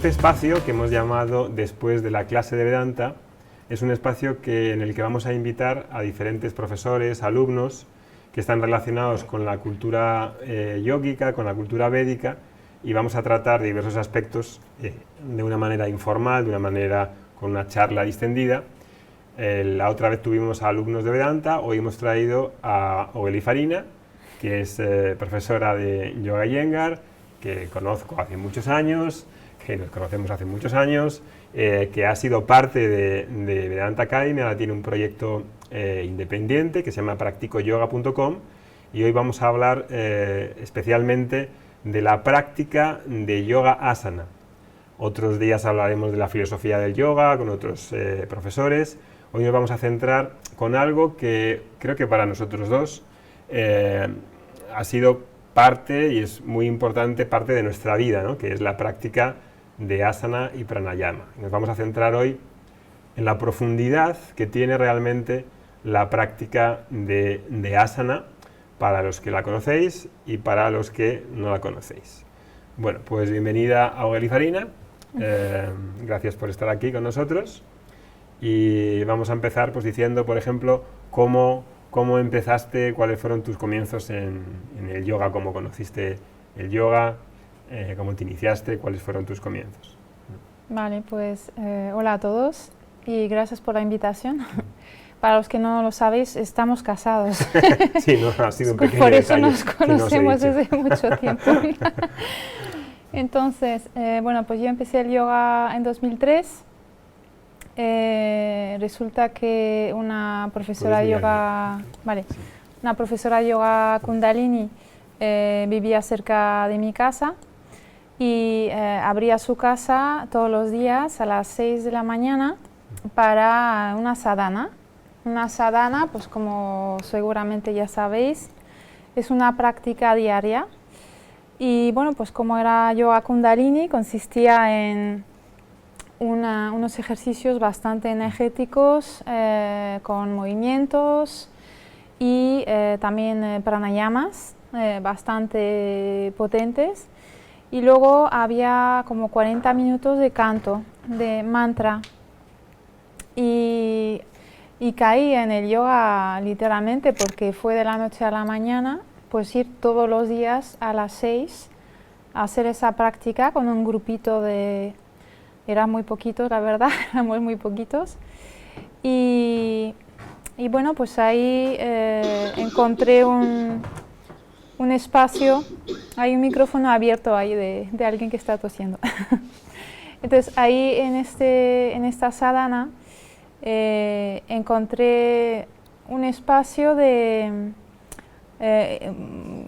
Este espacio que hemos llamado Después de la clase de Vedanta es un espacio en el que vamos a invitar a diferentes profesores, alumnos que están relacionados con la cultura yógica, con la cultura védica, y vamos a tratar diversos aspectos de una manera informal, de una manera con una charla distendida. La otra vez tuvimos a alumnos de Vedanta, hoy hemos traído a Ogeli Farina, que es profesora de Yoga Iyengar, que conozco hace muchos años, que nos conocemos hace muchos años, que ha sido parte de Vedanta Academy, ahora tiene un proyecto independiente que se llama practicoyoga.com, y hoy vamos a hablar especialmente de la práctica de yoga asana. Otros días hablaremos de la filosofía del yoga con otros profesores. Hoy nos vamos a centrar con algo que creo que para nosotros dos ha sido parte, y es muy importante, parte de nuestra vida, ¿no? Que es la práctica de asana y pranayama. Nos vamos a centrar hoy en la profundidad que tiene realmente la práctica de asana para los que la conocéis y para los que no la conocéis. Bueno, pues bienvenida a Ogeli Farina, gracias por estar aquí con nosotros, y vamos a empezar pues diciendo, por ejemplo, cómo empezaste, cuáles fueron tus comienzos en el yoga, cómo conociste el yoga, cómo te iniciaste, cuáles fueron tus comienzos. Vale, pues hola a todos y gracias por la invitación. Para los que no lo sabéis, estamos casados. Sí, no, ha sido un pequeño Por eso detalle nos conocemos que no os he desde mucho tiempo. Entonces, bueno, pues yo empecé el yoga en 2003. Resulta que una profesora de yoga, una profesora de yoga Kundalini vivía cerca de mi casa y abría su casa todos los días a las 6 de la mañana para una sadhana. Una sadhana, pues como seguramente ya sabéis, es una práctica diaria. Y bueno, pues como era yoga Kundalini, consistía en unos ejercicios bastante energéticos, con movimientos y también pranayamas bastante potentes. Y luego había como 40 minutos de canto, de mantra. Y caí en el yoga literalmente porque fue de la noche a la mañana, pues ir todos los días a las 6 a hacer esa práctica con un grupito de... Eran muy poquitos, la verdad, éramos muy poquitos. Y bueno, pues ahí encontré un espacio, hay un micrófono abierto ahí de alguien que está tosiendo. Entonces ahí en esta sadhana encontré un espacio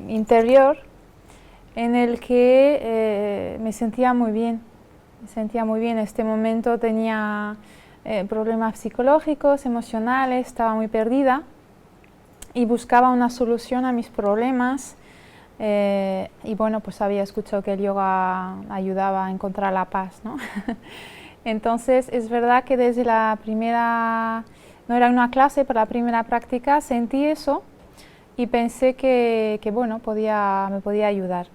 interior en el que me sentía muy bien. En este momento tenía problemas psicológicos, emocionales, estaba muy perdida y buscaba una solución a mis problemas. Y bueno, pues había escuchado que el yoga ayudaba a encontrar la paz, ¿no? Entonces es verdad que desde la primera, no era una clase, pero la primera práctica sentí eso y pensé que bueno, me podía ayudar.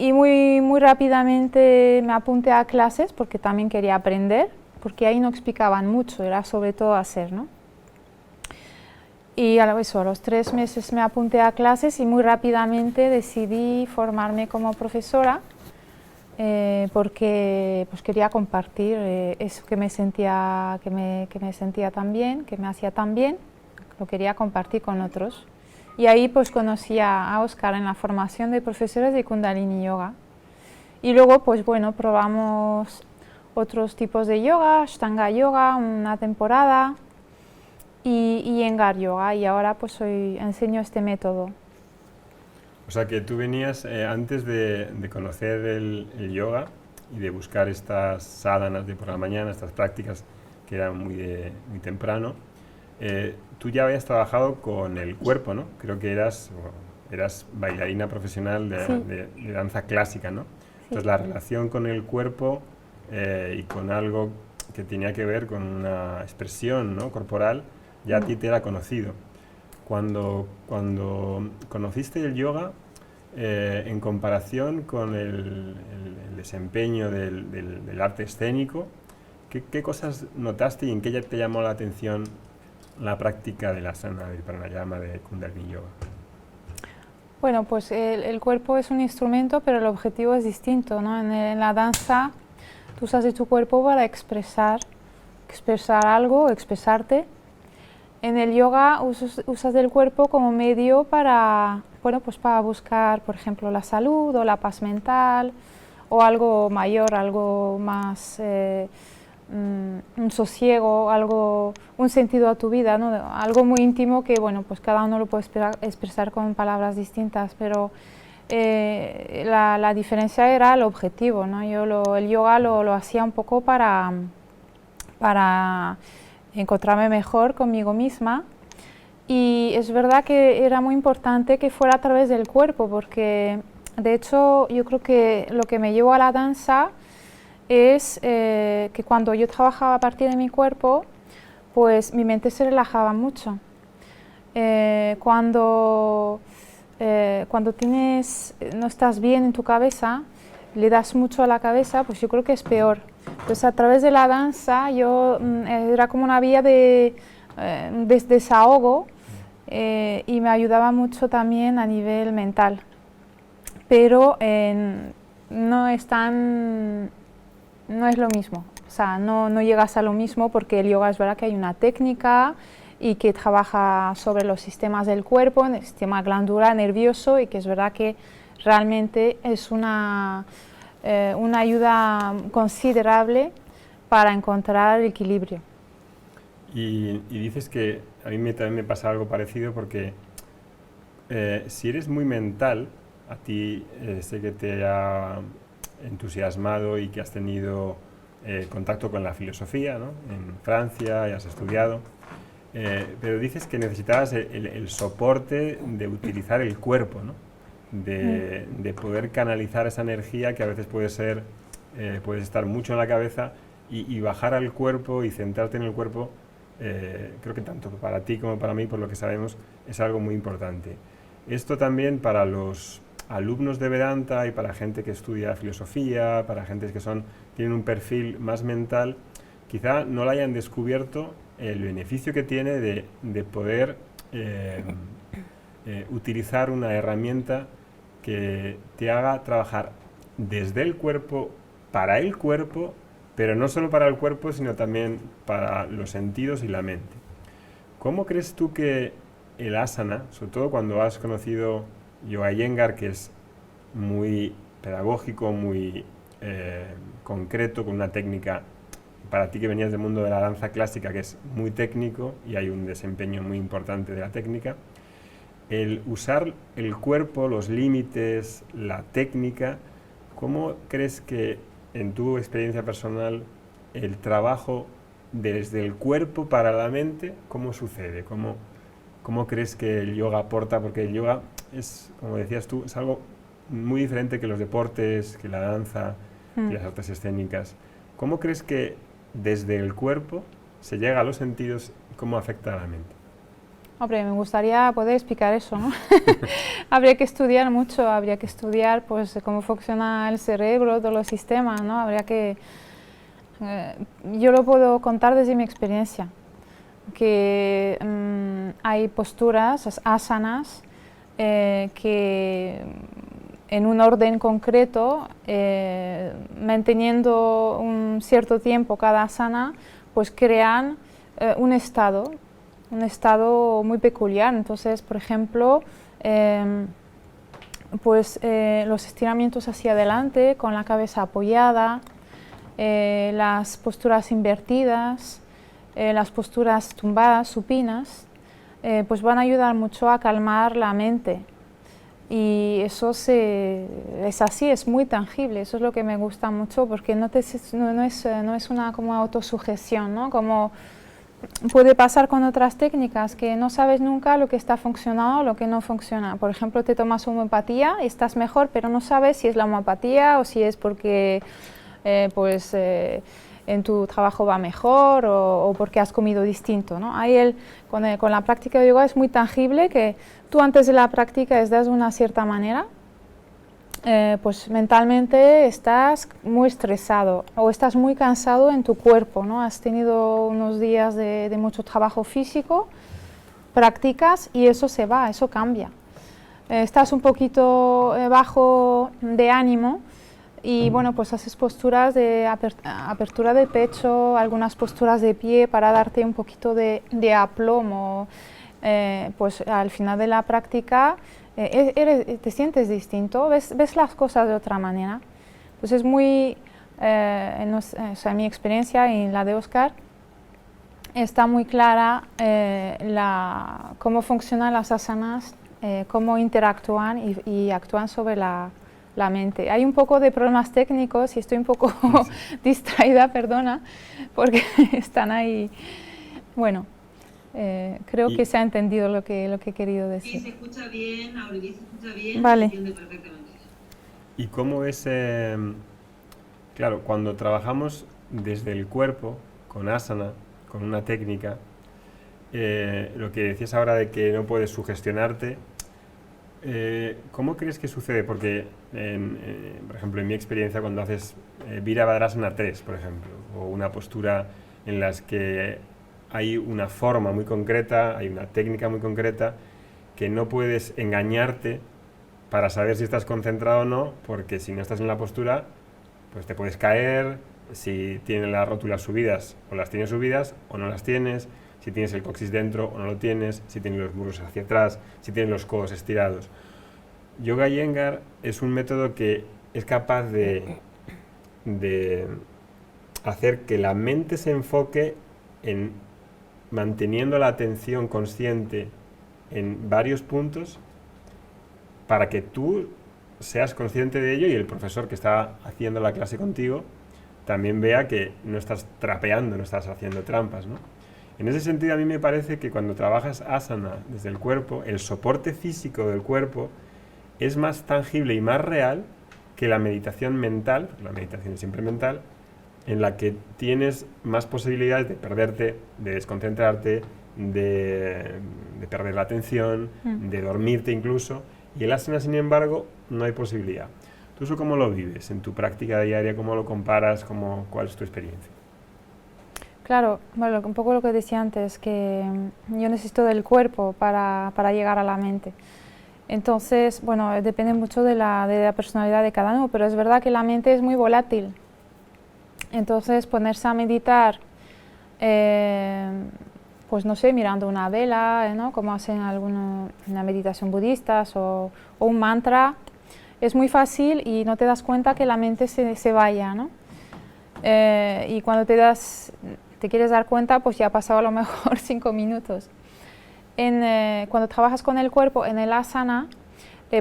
Y muy rápidamente me apunté a clases porque también quería aprender, porque ahí no explicaban mucho, era sobre todo hacer, ¿no? Y a los 3 meses me apunté a clases y muy rápidamente decidí formarme como profesora, porque pues quería compartir eso que me sentía tan bien, que me hacía tan bien, lo quería compartir con otros. Y ahí pues conocí a Óscar en la formación de profesores de Kundalini Yoga. Y luego pues bueno, probamos otros tipos de yoga, Ashtanga Yoga, una temporada, y Iyengar Yoga, y ahora pues enseño este método. O sea que tú venías, antes de conocer el yoga y de buscar estas sadhanas de por la mañana, estas prácticas que eran muy temprano, tú ya habías trabajado con el cuerpo, ¿no? Creo que eras bailarina profesional de danza clásica, ¿no? Sí. Entonces la relación con el cuerpo y con algo que tenía que ver con una expresión, ¿no?, corporal, ya a ti te era conocido. Cuando conociste el yoga, en comparación con el desempeño del arte escénico, ¿qué cosas notaste y en qué te llamó la atención la práctica del asana, del pranayama, de Kundalini Yoga? Bueno, pues el cuerpo es un instrumento, pero el objetivo es distinto, ¿no? En la danza tú usas de tu cuerpo para expresar algo, expresarte. En el yoga usas del cuerpo como medio para, bueno, pues para buscar, por ejemplo, la salud o la paz mental o algo mayor, algo más, un sosiego, un sentido a tu vida, ¿no? Algo muy íntimo que, bueno, pues cada uno lo puede expresar con palabras distintas, pero la diferencia era el objetivo, ¿no? El yoga lo hacía un poco para encontrarme mejor conmigo misma, y es verdad que era muy importante que fuera a través del cuerpo, porque de hecho yo creo que lo que me llevó a la danza es que cuando yo trabajaba a partir de mi cuerpo, pues mi mente se relajaba mucho. Cuando no estás bien en tu cabeza, le das mucho a la cabeza, pues yo creo que es peor. Pues a través de la danza era como una vía de desahogo, y me ayudaba mucho también a nivel mental. Pero no es lo mismo, o sea, no llegas a lo mismo, porque el yoga es verdad que hay una técnica y que trabaja sobre los sistemas del cuerpo, el sistema glandular, nervioso, y que es verdad que realmente es una ayuda considerable para encontrar el equilibrio. Y dices que a mí también me pasa algo parecido, porque si eres muy mental, a ti sé que te ha entusiasmado y que has tenido contacto con la filosofía, ¿no? En Francia y has estudiado, pero dices que necesitabas el soporte de utilizar el cuerpo, ¿no? De poder canalizar esa energía que a veces puedes estar mucho en la cabeza y bajar al cuerpo y centrarte en el cuerpo. Creo que tanto para ti como para mí, por lo que sabemos, es algo muy importante. Esto también para los alumnos de Vedanta y para gente que estudia filosofía, para gente que tienen un perfil más mental, quizá no lo hayan descubierto el beneficio que tiene de poder utilizar una herramienta que te haga trabajar desde el cuerpo, para el cuerpo, pero no solo para el cuerpo, sino también para los sentidos y la mente. ¿Cómo crees tú que el asana, sobre todo cuando has conocido Yoga Iyengar, que es muy pedagógico, muy concreto, con una técnica, para ti que venías del mundo de la danza clásica, que es muy técnico y hay un desempeño muy importante de la técnica, el usar el cuerpo, los límites, la técnica, ¿cómo crees que en tu experiencia personal el trabajo desde el cuerpo para la mente, cómo sucede? ¿Cómo crees que el yoga aporta? Porque el yoga es, como decías tú, es algo muy diferente que los deportes, que la danza, que las artes escénicas. ¿Cómo crees que desde el cuerpo se llega a los sentidos y cómo afecta a la mente? Hombre, me gustaría poder explicar eso, ¿no? Habría que estudiar mucho, habría que estudiar pues cómo funciona el cerebro, todos los sistemas, ¿no? Yo lo puedo contar desde mi experiencia, que hay posturas, asanas, que en un orden concreto, manteniendo un cierto tiempo cada asana, pues crean un estado muy peculiar. Entonces, por ejemplo, los estiramientos hacia adelante con la cabeza apoyada, las posturas invertidas, las posturas tumbadas, supinas, pues van a ayudar mucho a calmar la mente. Y eso es así, es muy tangible. Eso es lo que me gusta mucho, porque no es una como autosugestión, ¿no? Como puede pasar con otras técnicas, que no sabes nunca lo que está funcionando o lo que no funciona. Por ejemplo, te tomas homeopatía y estás mejor, pero no sabes si es la homeopatía o si es porque en tu trabajo va mejor o porque has comido distinto, ¿no? Con la práctica de yoga es muy tangible, que tú antes de la práctica estás de una cierta manera pues mentalmente estás muy estresado o estás muy cansado en tu cuerpo, ¿no? Has tenido unos días de mucho trabajo físico, practicas y eso se va, eso cambia. Estás un poquito bajo de ánimo y bueno, pues haces posturas de apertura de pecho, algunas posturas de pie para darte un poquito de aplomo. Pues al final de la práctica te sientes distinto, ves las cosas de otra manera. Pues es muy, o sea, en mi experiencia y en la de Óscar, está muy clara cómo funcionan las asanas, cómo interactúan y actúan sobre la mente. Hay un poco de problemas técnicos y estoy un poco distraída, perdona, porque están ahí. Bueno, creo que se ha entendido lo que he querido decir. Sí, se escucha bien, Aureli, se escucha bien, vale. Se entiende perfectamente. ¿Y cómo es, claro, cuando trabajamos desde el cuerpo, con asana, con una técnica, lo que decías ahora de que no puedes sugestionarte, ¿cómo crees que sucede? Porque, por ejemplo, en mi experiencia, cuando haces Virabhadrasana 3, por ejemplo, o una postura en las que hay una forma muy concreta, hay una técnica muy concreta, que no puedes engañarte para saber si estás concentrado o no, porque si no estás en la postura, pues te puedes caer, si tienes las rótulas subidas, o las tienes subidas o no las tienes, si tienes el coxis dentro o no lo tienes, si tienes los muslos hacia atrás, si tienes los codos estirados. Yoga Iyengar es un método que es capaz de hacer que la mente se enfoque en manteniendo la atención consciente en varios puntos para que tú seas consciente de ello y el profesor que está haciendo la clase contigo también vea que no estás trapeando, no estás haciendo trampas, ¿no? En ese sentido, a mí me parece que cuando trabajas asana desde el cuerpo, el soporte físico del cuerpo es más tangible y más real que la meditación mental, la meditación es siempre mental, en la que tienes más posibilidades de perderte, de desconcentrarte, de perder la atención, de dormirte incluso, y el asana, sin embargo, no hay posibilidad. ¿Tú eso cómo lo vives en tu práctica diaria? ¿Cómo lo comparas? ¿Cuál es tu experiencia? Claro, bueno, un poco lo que decía antes, que yo necesito del cuerpo para llegar a la mente. Entonces, bueno, depende mucho de la personalidad de cada uno, pero es verdad que la mente es muy volátil. Entonces, ponerse a meditar, pues no sé, mirando una vela, ¿no? Como hacen en la meditación budistas o un mantra, es muy fácil y no te das cuenta que la mente se vaya, ¿no? Y cuando te quieres dar cuenta, pues ya ha pasado a lo mejor 5 minutos. Cuando trabajas con el cuerpo en el asana,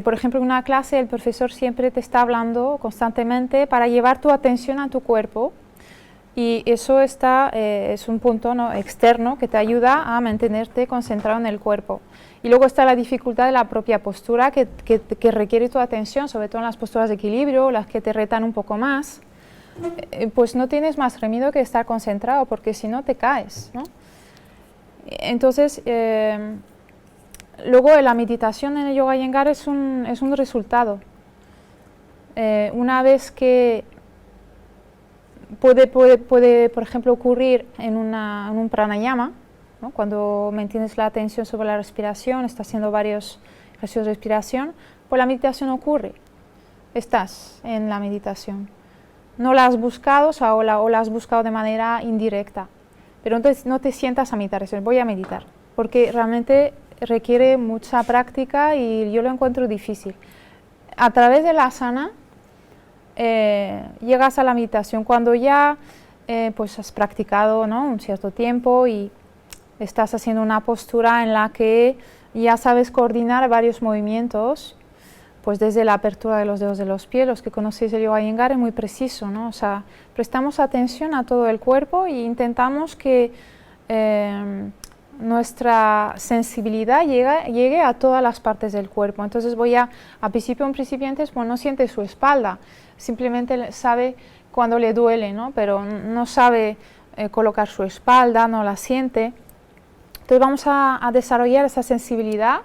por ejemplo, en una clase el profesor siempre te está hablando constantemente para llevar tu atención a tu cuerpo y eso es un punto, ¿no?, externo que te ayuda a mantenerte concentrado en el cuerpo. Y luego está la dificultad de la propia postura que requiere tu atención, sobre todo en las posturas de equilibrio, las que te retan un poco más. Pues no tienes más remedio que estar concentrado porque si no te caes, ¿no? Entonces, luego la meditación en el Yoga Iyengar es un resultado. Una vez que puede, por ejemplo, ocurrir en un pranayama, ¿no? Cuando mantienes la atención sobre la respiración, estás haciendo varios ejercicios de respiración, pues la meditación ocurre. Estás en la meditación. No la has buscado o la has buscado de manera indirecta, pero entonces no te sientas a meditar, voy a meditar, porque realmente requiere mucha práctica y yo lo encuentro difícil. A través de la asana llegas a la meditación cuando ya pues has practicado, ¿no?, un cierto tiempo y estás haciendo una postura en la que ya sabes coordinar varios movimientos. Pues desde la apertura de los dedos de los pies, los que conocéis el Yoga Iyengar es muy preciso, ¿no? O sea, prestamos atención a todo el cuerpo e intentamos que nuestra sensibilidad llegue a todas las partes del cuerpo. Entonces a principio un principiante pues no siente su espalda, simplemente sabe cuando le duele, ¿no? Pero no sabe colocar su espalda, no la siente. Entonces vamos a desarrollar esa sensibilidad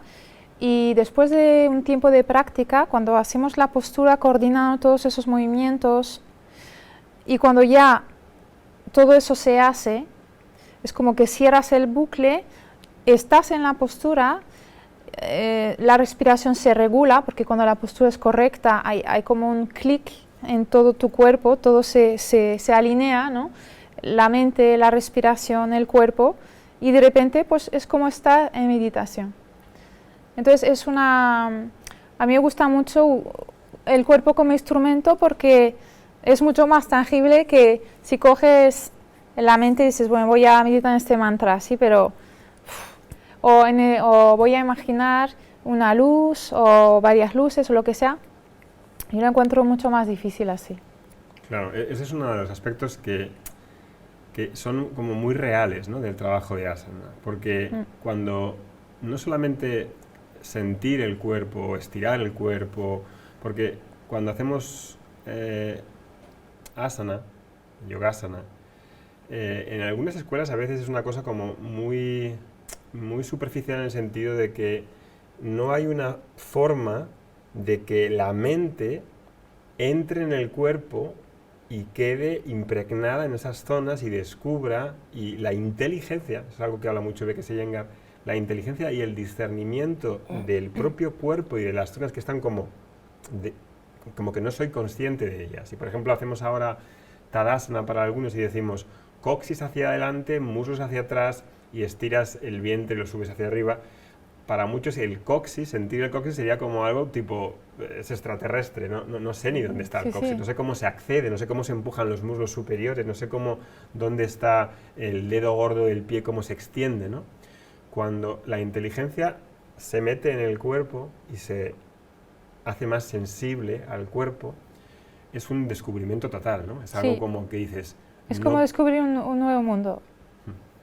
Y después de un tiempo de práctica, cuando hacemos la postura coordinando todos esos movimientos y cuando ya todo eso se hace, es como que cierras el bucle, estás en la postura, la respiración se regula, porque cuando la postura es correcta hay como un clic en todo tu cuerpo, todo se alinea, ¿no? La mente, la respiración, el cuerpo, y de repente pues es como estar en meditación. Entonces a mí me gusta mucho el cuerpo como instrumento porque es mucho más tangible que si coges la mente y dices, bueno, voy a meditar en este mantra, sí, pero o voy a imaginar una luz o varias luces o lo que sea. Yo lo encuentro mucho más difícil así. Claro, ese es uno de los aspectos que son como muy reales, ¿no?, del trabajo de asana, porque cuando no solamente sentir el cuerpo o estirar el cuerpo, porque cuando hacemos asana, yogasana, en algunas escuelas a veces es una cosa como muy superficial en el sentido de que no hay una forma de que la mente entre en el cuerpo y quede impregnada en esas zonas y descubra, y la inteligencia, es algo que habla mucho Bekke Iyengar, la inteligencia y el discernimiento del propio cuerpo y de las zonas que están como que no soy consciente de ellas. Y por ejemplo hacemos ahora Tadasana para algunos y decimos coxis hacia adelante, muslos hacia atrás y estiras el vientre y lo subes hacia arriba. Para muchos el coxis, sentir el coxis sería como algo tipo, es extraterrestre, no sé ni dónde está el coxis, no sé cómo se accede, no sé cómo se empujan los muslos superiores, no sé dónde está el dedo gordo del pie, cómo se extiende, ¿no? Cuando la inteligencia se mete en el cuerpo y se hace más sensible al cuerpo, es un descubrimiento total, ¿no? Es algo como que dices... Es como descubrir un nuevo mundo.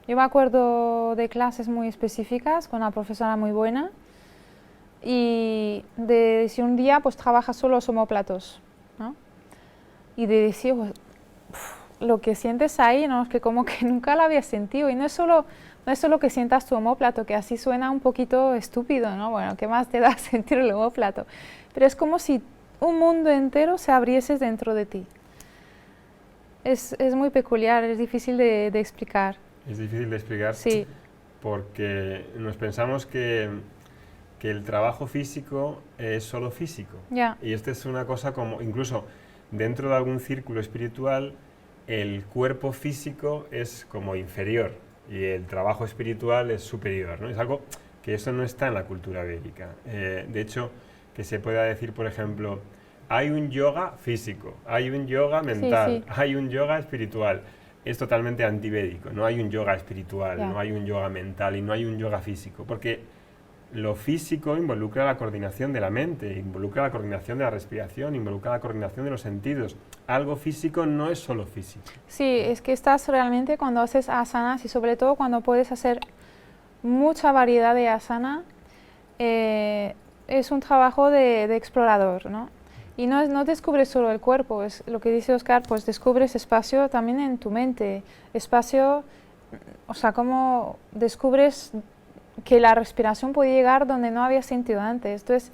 Yo me acuerdo de clases muy específicas con una profesora muy buena y de decir un día pues trabaja solo los omóplatos, ¿no? Y de decir pues, lo que sientes ahí, ¿no?, es que como que nunca lo había sentido y no es solo que sientas tu omóplato, que así suena un poquito estúpido, ¿no? Bueno, ¿qué más te da sentir el omóplato? Pero es como si un mundo entero se abriese dentro de ti. Es muy peculiar, es difícil de explicar. Es difícil de explicar, sí, porque nos pensamos que el trabajo físico es solo físico. Y esta es una cosa como, incluso dentro de algún círculo espiritual, el cuerpo físico es como inferior y el trabajo espiritual es superior, ¿no? Es algo que eso no está en la cultura védica. De hecho, que se pueda decir, por ejemplo, hay un yoga físico, hay un yoga mental, hay un yoga espiritual. Es totalmente antivédico, no hay un yoga espiritual, no hay un yoga mental y no hay un yoga físico, porque lo físico involucra la coordinación de la mente, involucra la coordinación de la respiración, involucra la coordinación de los sentidos. Algo físico no es solo físico. Sí, es que estás realmente cuando haces asanas y sobre todo cuando puedes hacer mucha variedad de asana, es un trabajo de explorador, ¿no? Y no descubres solo el cuerpo, es lo que dice Oscar, pues descubres espacio también en tu mente, espacio, o sea, como descubres que la respiración puede llegar donde no había sentido antes. Entonces,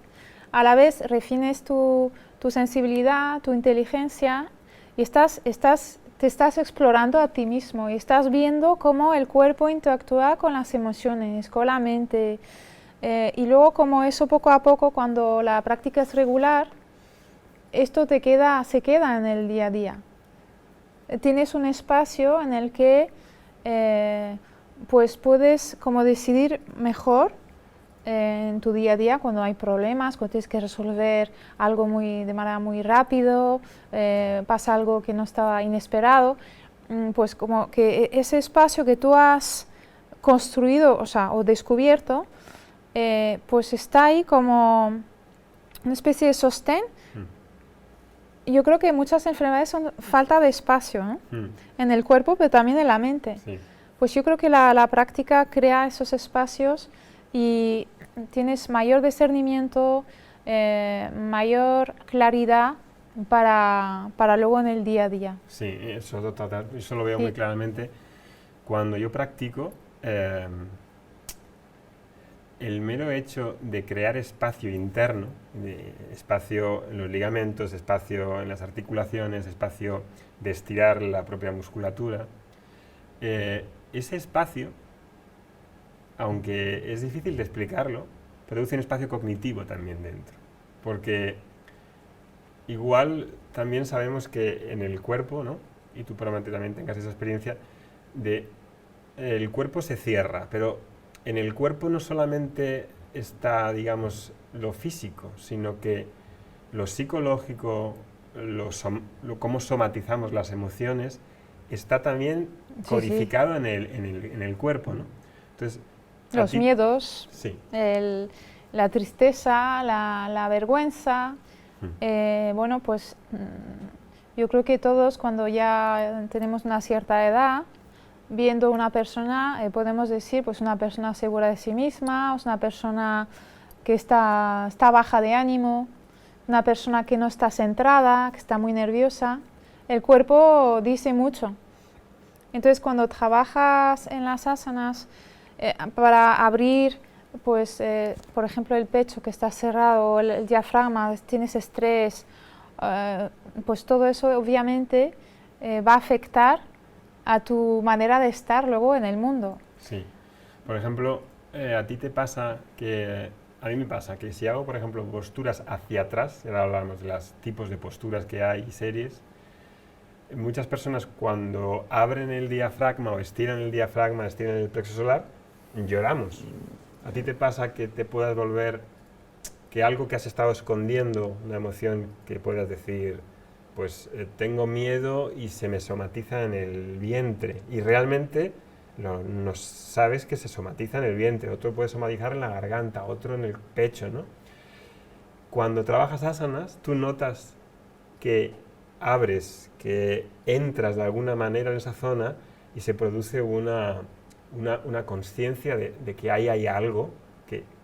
a la vez refines tu sensibilidad, tu inteligencia y te estás explorando a ti mismo y estás viendo cómo el cuerpo interactúa con las emociones, con la mente. Y luego como eso poco a poco, cuando la práctica es regular, esto se queda en el día a día. Tienes un espacio en el que pues puedes como decidir mejor en tu día a día cuando hay problemas, cuando tienes que resolver algo de manera muy rápido, pasa algo que no estaba inesperado, pues como que ese espacio que tú has construido, o descubierto, pues está ahí como una especie de sostén. Yo creo que muchas enfermedades son falta de espacio, ¿no? En el cuerpo, pero también en la mente. Sí. Pues yo creo que la práctica crea esos espacios y tienes mayor discernimiento, mayor claridad para luego en el día a día. Sí, eso lo veo muy claramente. Cuando yo practico, el mero hecho de crear espacio interno, espacio en los ligamentos, espacio en las articulaciones, espacio de estirar la propia musculatura, ese espacio, aunque es difícil de explicarlo, produce un espacio cognitivo también dentro. Porque igual también sabemos que en el cuerpo, ¿no? Y tú probablemente también tengas esa experiencia, el cuerpo se cierra, pero en el cuerpo no solamente está, digamos, lo físico, sino que lo psicológico, cómo somatizamos las emociones, está también codificado en el cuerpo, ¿no? Entonces, los miedos, sí. La tristeza, la vergüenza, bueno, pues yo creo que todos cuando ya tenemos una cierta edad, viendo una persona, podemos decir, pues una persona segura de sí misma, una persona que está baja de ánimo, una persona que no está centrada, que está muy nerviosa. El cuerpo dice mucho. Entonces, cuando trabajas en las asanas para abrir, pues, por ejemplo, el pecho que está cerrado, el diafragma, tienes estrés, pues todo eso obviamente va a afectar a tu manera de estar luego en el mundo. Sí. Por ejemplo, a ti te pasa que... A mí me pasa que si hago, por ejemplo, posturas hacia atrás, ahora hablamos de los tipos de posturas que hay y series, muchas personas cuando abren el diafragma o estiran el diafragma, estiran el plexo solar, lloramos. ¿A ti te pasa que te puedas volver, que algo que has estado escondiendo, una emoción que puedas decir, pues tengo miedo y se me somatiza en el vientre, y realmente no sabes que se somatiza en el vientre, otro puede somatizar en la garganta, otro en el pecho, ¿no? Cuando trabajas asanas, tú notas que abres, que entras de alguna manera en esa zona y se produce una consciencia de que ahí hay algo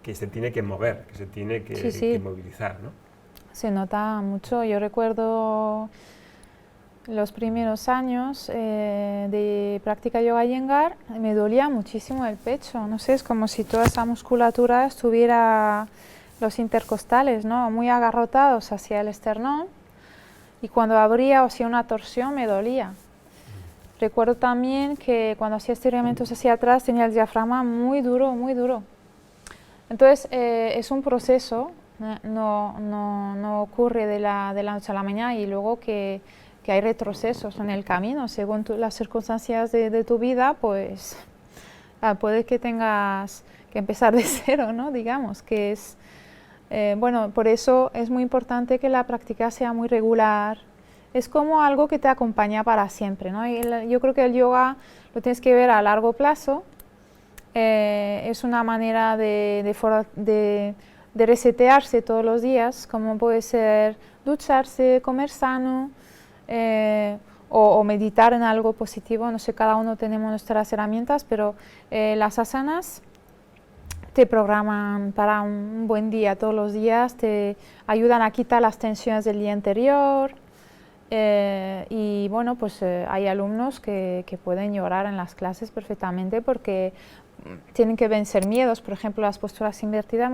que se tiene que mover, que se tiene que movilizar, ¿no? Se nota mucho. Yo recuerdo los primeros años de práctica yoga Iyengar, me dolía muchísimo el pecho. No sé, es como si toda esa musculatura estuviera, los intercostales, ¿no?, muy agarrotados hacia el esternón, y cuando abría o hacía una torsión me dolía. Recuerdo también que cuando hacía estiramientos hacia atrás tenía el diafragma muy duro, muy duro. Entonces es un proceso, no ocurre de la noche a la mañana, y luego que hay retrocesos en el camino, según las circunstancias de tu vida, pues puede que tengas que empezar de cero, ¿no? Digamos, que es, bueno, por eso es muy importante que la práctica sea muy regular. Es como algo que te acompaña para siempre, ¿no? Y yo creo que el yoga lo tienes que ver a largo plazo. Es una manera de resetearse todos los días, como puede ser ducharse, comer sano, o meditar en algo positivo. No sé, cada uno tenemos nuestras herramientas, pero las asanas te programan para un buen día todos los días, te ayudan a quitar las tensiones del día anterior. Y bueno, pues hay alumnos que pueden llorar en las clases perfectamente porque tienen que vencer miedos. Por ejemplo, las posturas invertidas,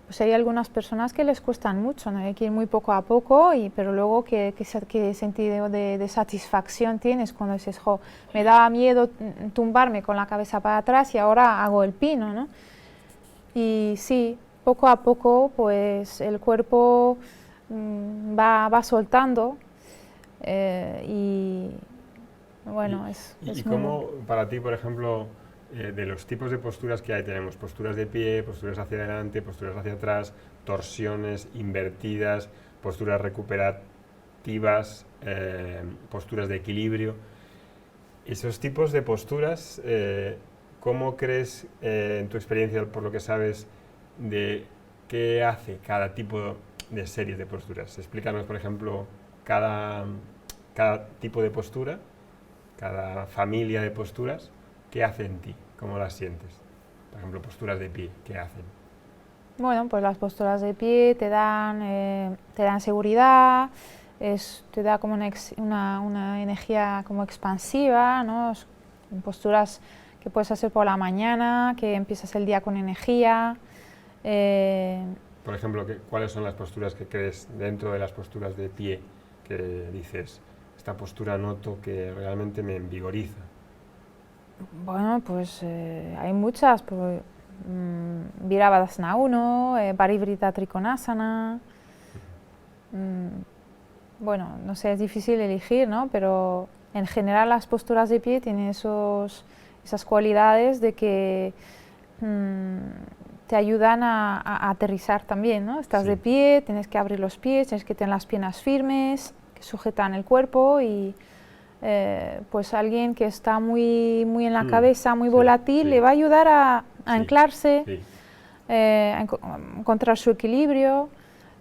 pues hay algunas personas que les cuestan mucho, ¿no? Hay que ir muy poco a poco, pero luego qué sentido de satisfacción tienes cuando dices, jo, me daba miedo tumbarme con la cabeza para atrás y ahora hago el pino, ¿no? Y sí, poco a poco pues el cuerpo va soltando. Y bueno, ¿Y cómo para ti, por ejemplo, de los tipos de posturas que hay, tenemos posturas de pie, posturas hacia adelante, posturas hacia atrás, torsiones invertidas, posturas recuperativas, posturas de equilibrio? Esos tipos de posturas, ¿cómo crees, en tu experiencia, por lo que sabes, de qué hace cada tipo de series de posturas? Explícanos, por ejemplo, cada tipo de postura, cada familia de posturas, ¿qué hace en ti? ¿Cómo las sientes? Por ejemplo, posturas de pie, ¿qué hacen? Bueno, pues las posturas de pie te dan seguridad, te da como una energía como expansiva, ¿no? Posturas que puedes hacer por la mañana, que empiezas el día con energía. Por ejemplo, ¿cuáles son las posturas que crees dentro de las posturas de pie que dices, esta postura noto que realmente me envigoriza? Bueno, pues hay muchas. Virabhadasana 1, Parivrtta Trikonasana. Bueno, no sé, es difícil elegir, ¿no? Pero en general las posturas de pie tienen esas cualidades de que te ayudan a aterrizar también, ¿no? Estás de pie, tienes que abrir los pies, tienes que tener las piernas firmes, que sujetan el cuerpo y pues alguien que está muy en la cabeza, muy volátil, le va a ayudar a anclarse, a encontrar su equilibrio,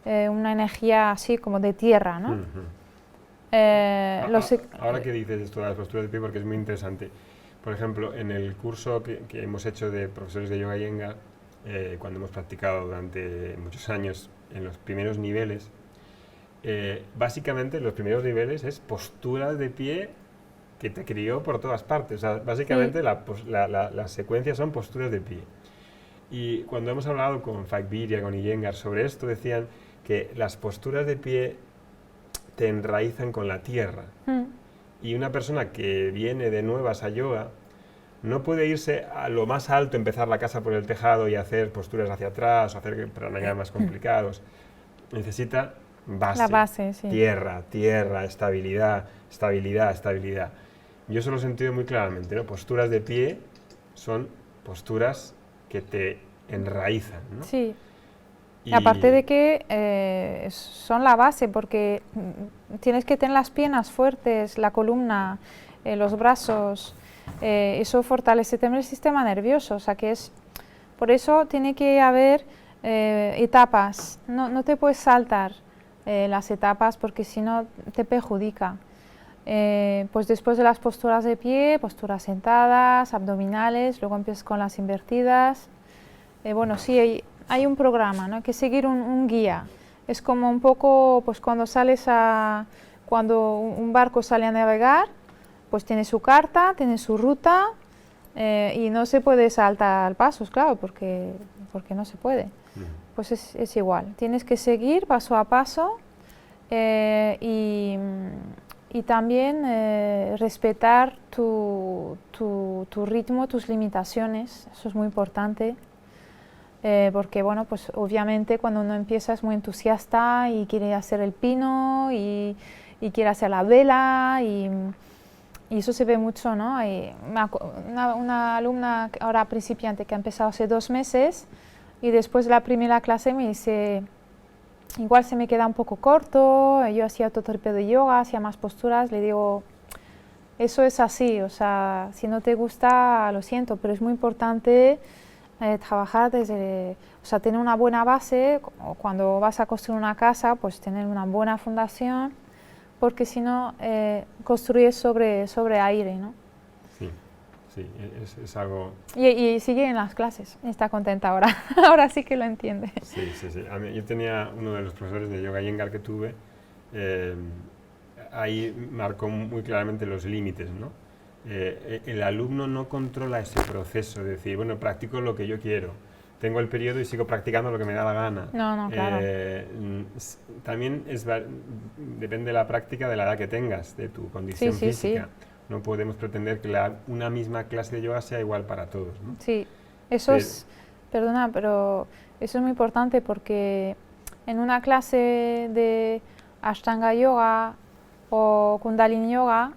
una energía así como de tierra, ¿no? Ahora que dices esto de las posturas de pie, porque es muy interesante. Por ejemplo, en el curso que hemos hecho de profesores de Yoga Iyengar, cuando hemos practicado durante muchos años en los primeros niveles, básicamente los primeros niveles es posturas de pie que te crió por todas partes. O sea, básicamente las secuencias son posturas de pie. Y cuando hemos hablado con Phakbirya, con Iyengar sobre esto, decían que las posturas de pie te enraizan con la tierra. Y una persona que viene de nuevas a yoga no puede irse a lo más alto, empezar la casa por el tejado y hacer posturas hacia atrás, o hacer pranayamas complicados. Necesita base, la base, tierra, estabilidad. Yo eso lo he sentido muy claramente, ¿no? Posturas de pie son posturas que te enraizan, ¿no? Sí. Y aparte de que son la base, porque tienes que tener las piernas fuertes, la columna, los brazos, eso fortalece también el sistema nervioso, o sea que por eso tiene que haber etapas, no te puedes saltar las etapas porque si no te perjudica. Pues después de las posturas de pie, posturas sentadas, abdominales, luego empiezas con las invertidas. Bueno, sí, hay un programa, ¿no? Hay que seguir un guía. Es como un poco, pues cuando un barco sale a navegar, pues tiene su carta, tiene su ruta y no se puede saltar pasos, claro, porque no se puede. Pues es igual, tienes que seguir paso a paso y también respetar tu ritmo, tus limitaciones, eso es muy importante. Porque bueno, pues obviamente cuando uno empieza es muy entusiasta y quiere hacer el pino y quiere hacer la vela y eso se ve mucho, ¿no? Una alumna ahora principiante que ha empezado hace 2 meses y después de la primera clase me dice, igual se me queda un poco corto, yo hacía otro tipo de yoga, hacía más posturas, le digo, eso es así, o sea, si no te gusta, lo siento, pero es muy importante trabajar tener una buena base, cuando vas a construir una casa, pues tener una buena fundación, porque si no, construyes sobre aire, ¿no? Sí, es algo... Y sigue en las clases, está contenta ahora, ahora sí que lo entiende. Sí. Yo tenía uno de los profesores de Yoga Iyengar que tuve, ahí marcó muy claramente los límites, ¿no? El alumno no controla ese proceso de decir, bueno, practico lo que yo quiero, tengo el periodo y sigo practicando lo que me da la gana. No, claro. También depende de la práctica de la edad que tengas, de tu condición física. Sí. No podemos pretender que una misma clase de yoga sea igual para todos, ¿no? Sí, eso perdona, pero eso es muy importante porque en una clase de Ashtanga Yoga o Kundalini Yoga,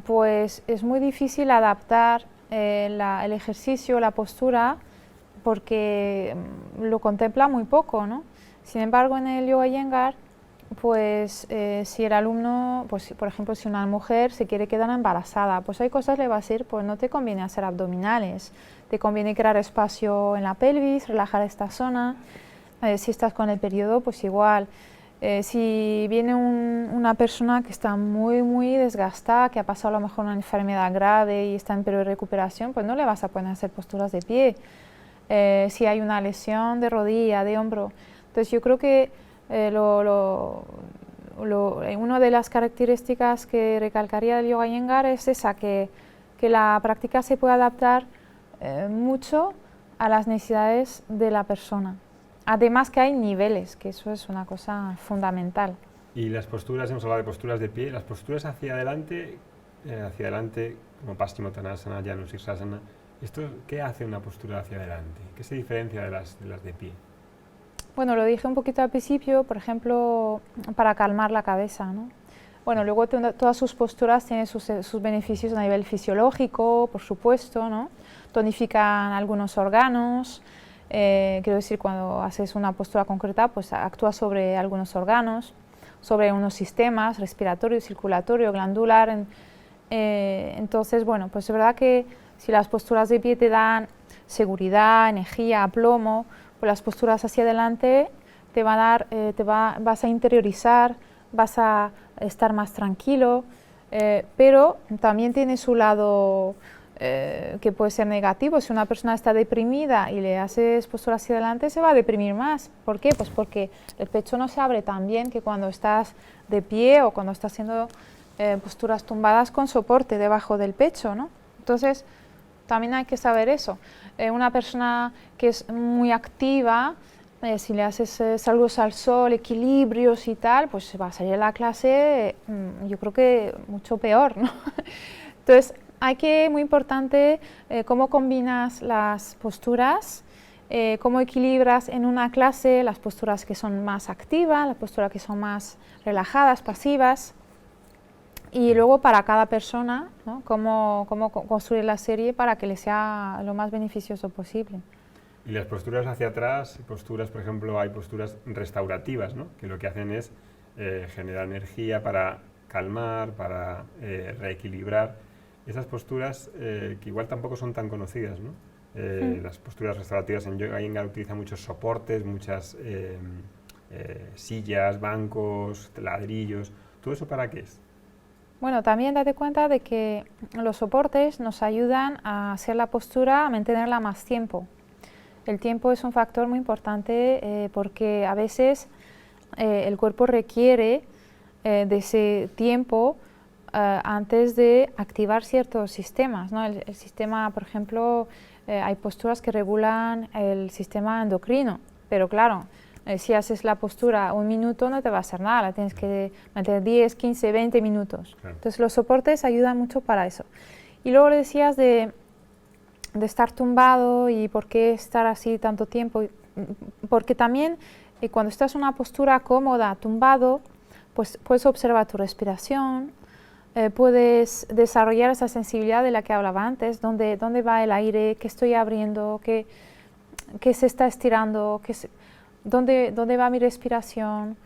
pues es muy difícil adaptar el ejercicio, la postura, porque lo contempla muy poco, ¿no? Sin embargo, en el Yoga Iyengar, pues si el alumno, pues por ejemplo, si una mujer se quiere quedar embarazada, pues hay cosas que le va a decir, pues no te conviene hacer abdominales, te conviene crear espacio en la pelvis, relajar esta zona. Si estás con el periodo, pues igual. Si viene una persona que está muy desgastada, que ha pasado a lo mejor una enfermedad grave y está en periodo de recuperación, pues no le vas a poder hacer posturas de pie. Si hay una lesión de rodilla, de hombro. Entonces yo creo que una de las características que recalcaría del Yoga Iyengar es esa, que que la práctica se puede adaptar mucho a las necesidades de la persona. Además que hay niveles, que eso es una cosa fundamental. Y las posturas, hemos hablado de posturas de pie, las posturas hacia adelante como Paschimottanasana, Janu Sirsasana, ¿qué hace una postura hacia adelante? ¿Qué se diferencia de las de pie? Bueno, lo dije un poquito al principio, por ejemplo, para calmar la cabeza, ¿no? Bueno, luego todas sus posturas tienen sus beneficios a nivel fisiológico, por supuesto, ¿no? Tonifican algunos órganos, quiero decir, cuando haces una postura concreta, pues actúa sobre algunos órganos, sobre unos sistemas, respiratorio, circulatorio, glandular. Entonces, bueno, pues es verdad que si las posturas de pie te dan seguridad, energía, aplomo, pues las posturas hacia adelante te va a dar, vas a interiorizar, vas a estar más tranquilo, pero también tiene su lado que puede ser negativo. Si una persona está deprimida y le haces postura hacia adelante, se va a deprimir más. ¿Por qué? Pues porque el pecho no se abre tan bien que cuando estás de pie o cuando estás haciendo posturas tumbadas con soporte debajo del pecho, ¿no? Entonces, también hay que saber eso. Una persona que es muy activa, si le haces saludos al sol, equilibrios y tal, pues va a salir de la clase, yo creo que mucho peor, ¿no? Entonces, muy importante cómo combinas las posturas, cómo equilibras en una clase las posturas que son más activas, las posturas que son más relajadas, pasivas, y luego para cada persona, ¿no? cómo construir la serie para que le sea lo más beneficioso posible. Y las posturas hacia atrás, posturas, por ejemplo, hay posturas restaurativas, ¿no? Que lo que hacen es generar energía para calmar, para reequilibrar. Esas posturas que igual tampoco son tan conocidas, ¿no? Las posturas restaurativas en Yoga Iyengar utilizan muchos soportes, muchas sillas, bancos, ladrillos. ¿Todo eso para qué es? Bueno, también date cuenta de que los soportes nos ayudan a hacer la postura, a mantenerla más tiempo. El tiempo es un factor muy importante porque a veces el cuerpo requiere de ese tiempo antes de activar ciertos sistemas, ¿no? El sistema, por ejemplo, hay posturas que regulan el sistema endocrino, pero claro, si haces la postura un minuto no te va a hacer nada, la tienes que mantener 10, 15, 20 minutos. Claro. Entonces los soportes ayudan mucho para eso. Y luego le decías de estar tumbado y por qué estar así tanto tiempo, porque también cuando estás en una postura cómoda, tumbado, pues puedes observar tu respiración, puedes desarrollar esa sensibilidad de la que hablaba antes, dónde va el aire, qué estoy abriendo, qué se está estirando, dónde va mi respiración.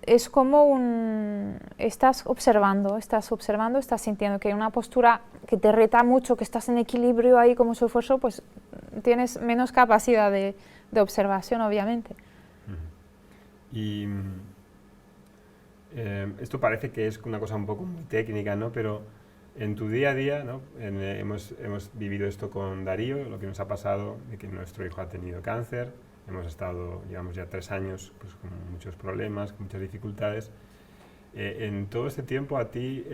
Es como estás observando, estás sintiendo que una postura que te reta mucho, que estás en equilibrio ahí con mucho esfuerzo, pues tienes menos capacidad de observación, obviamente. Y esto parece que es una cosa un poco muy técnica, ¿no? Pero en tu día a día, ¿no? Hemos vivido esto con Darío, lo que nos ha pasado, de que nuestro hijo ha tenido cáncer. Llevamos ya 3 años pues, con muchos problemas, con muchas dificultades. En todo este tiempo, a ti,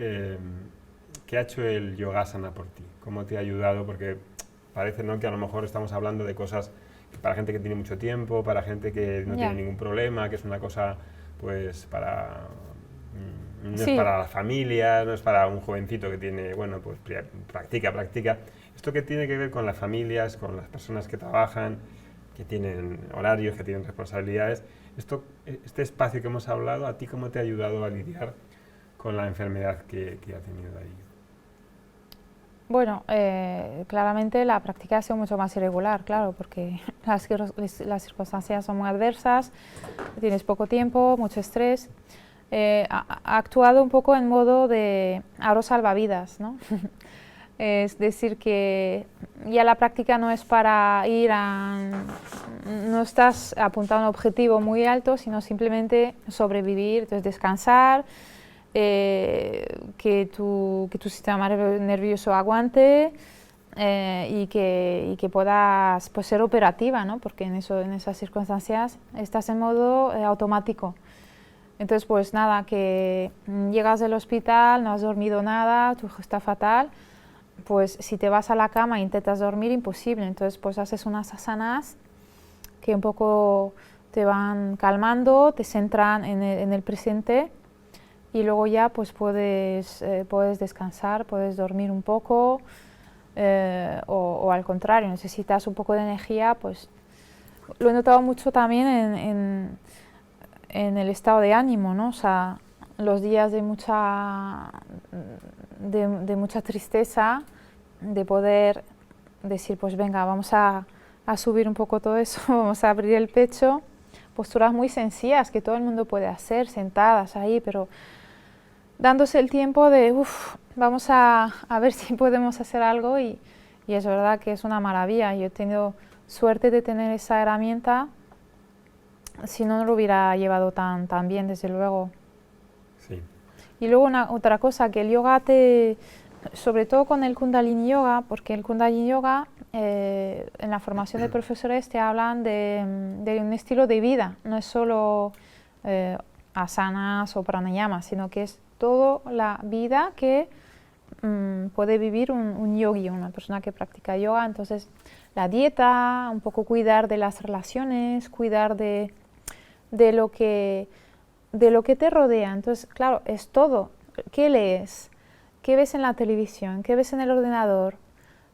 ¿qué ha hecho el Yogasana por ti? ¿Cómo te ha ayudado? Porque parece, ¿no?, que a lo mejor estamos hablando de cosas para gente que tiene mucho tiempo, para gente que no tiene ningún problema, que es una cosa pues no es para la familia, no es para un jovencito que tiene, bueno, pues practica. Esto que tiene que ver con las familias, con las personas que trabajan, que tienen horarios, que tienen responsabilidades. Este espacio que hemos hablado, ¿a ti cómo te ha ayudado a lidiar con la enfermedad que ha tenido Darío? Bueno, claramente la práctica ha sido mucho más irregular, claro, porque las circunstancias son muy adversas, tienes poco tiempo, mucho estrés. Ha actuado un poco en modo de aro salvavidas, ¿no? Es decir, que ya la práctica no es para no estás apuntado a un objetivo muy alto, sino simplemente sobrevivir, entonces descansar, que tu sistema nervioso aguante y que puedas pues, ser operativa, ¿no? Porque en esas circunstancias estás en modo automático. Entonces, pues nada, que llegas del hospital, no has dormido nada, tu hijo está fatal. pues si te vas a la cama e intentas dormir, imposible. Entonces pues haces unas asanas que un poco te van calmando, te centran en el presente y luego ya pues puedes descansar, puedes dormir un poco o al contrario, necesitas un poco de energía, pues lo he notado mucho también en el estado de ánimo, ¿no? O sea, los días de mucha tristeza, de poder decir, pues venga, vamos a subir un poco todo eso, vamos a abrir el pecho, posturas muy sencillas que todo el mundo puede hacer, sentadas ahí, pero dándose el tiempo de, vamos a ver si podemos hacer algo y es verdad que es una maravilla. Yo he tenido suerte de tener esa herramienta, si no, no lo hubiera llevado tan bien, desde luego. Sí. Y luego otra cosa, que el yoga sobre todo con el Kundalini Yoga, porque el Kundalini Yoga, en la formación de profesores te hablan de un estilo de vida, no es solo asanas o pranayamas, sino que es toda la vida que puede vivir un yogi, una persona que practica yoga. Entonces, la dieta, un poco cuidar de las relaciones, cuidar de lo que te rodea. Entonces, claro, es todo. ¿Qué lees? ¿Qué ves en la televisión? ¿Qué ves en el ordenador?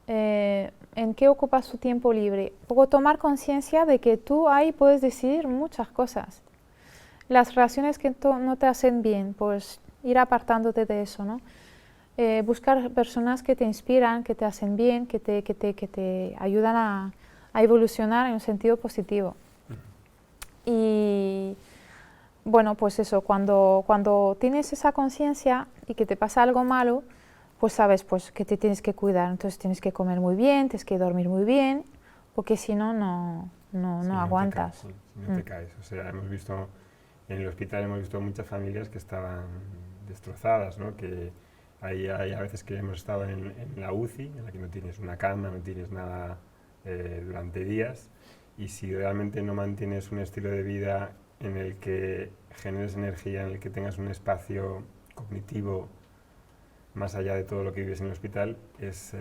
¿En qué ocupas tu tiempo libre? Un poco tomar conciencia de que tú ahí puedes decidir muchas cosas. Las relaciones que no te hacen bien, pues ir apartándote de eso, ¿no? Buscar personas que te inspiran, que te hacen bien, que te ayudan a evolucionar en un sentido positivo. Y bueno, pues eso, cuando tienes esa conciencia y que te pasa algo malo, pues sabes pues que te tienes que cuidar. Entonces tienes que comer muy bien, tienes que dormir muy bien, porque si no, no aguantas. Si no te caes. O sea, en el hospital hemos visto muchas familias que estaban destrozadas, ¿no? Que hay a veces que hemos estado en la UCI, en la que no tienes una cama, no tienes nada durante días, y si realmente no mantienes un estilo de vida en el que generes energía, en el que tengas un espacio cognitivo más allá de todo lo que vives en el hospital, es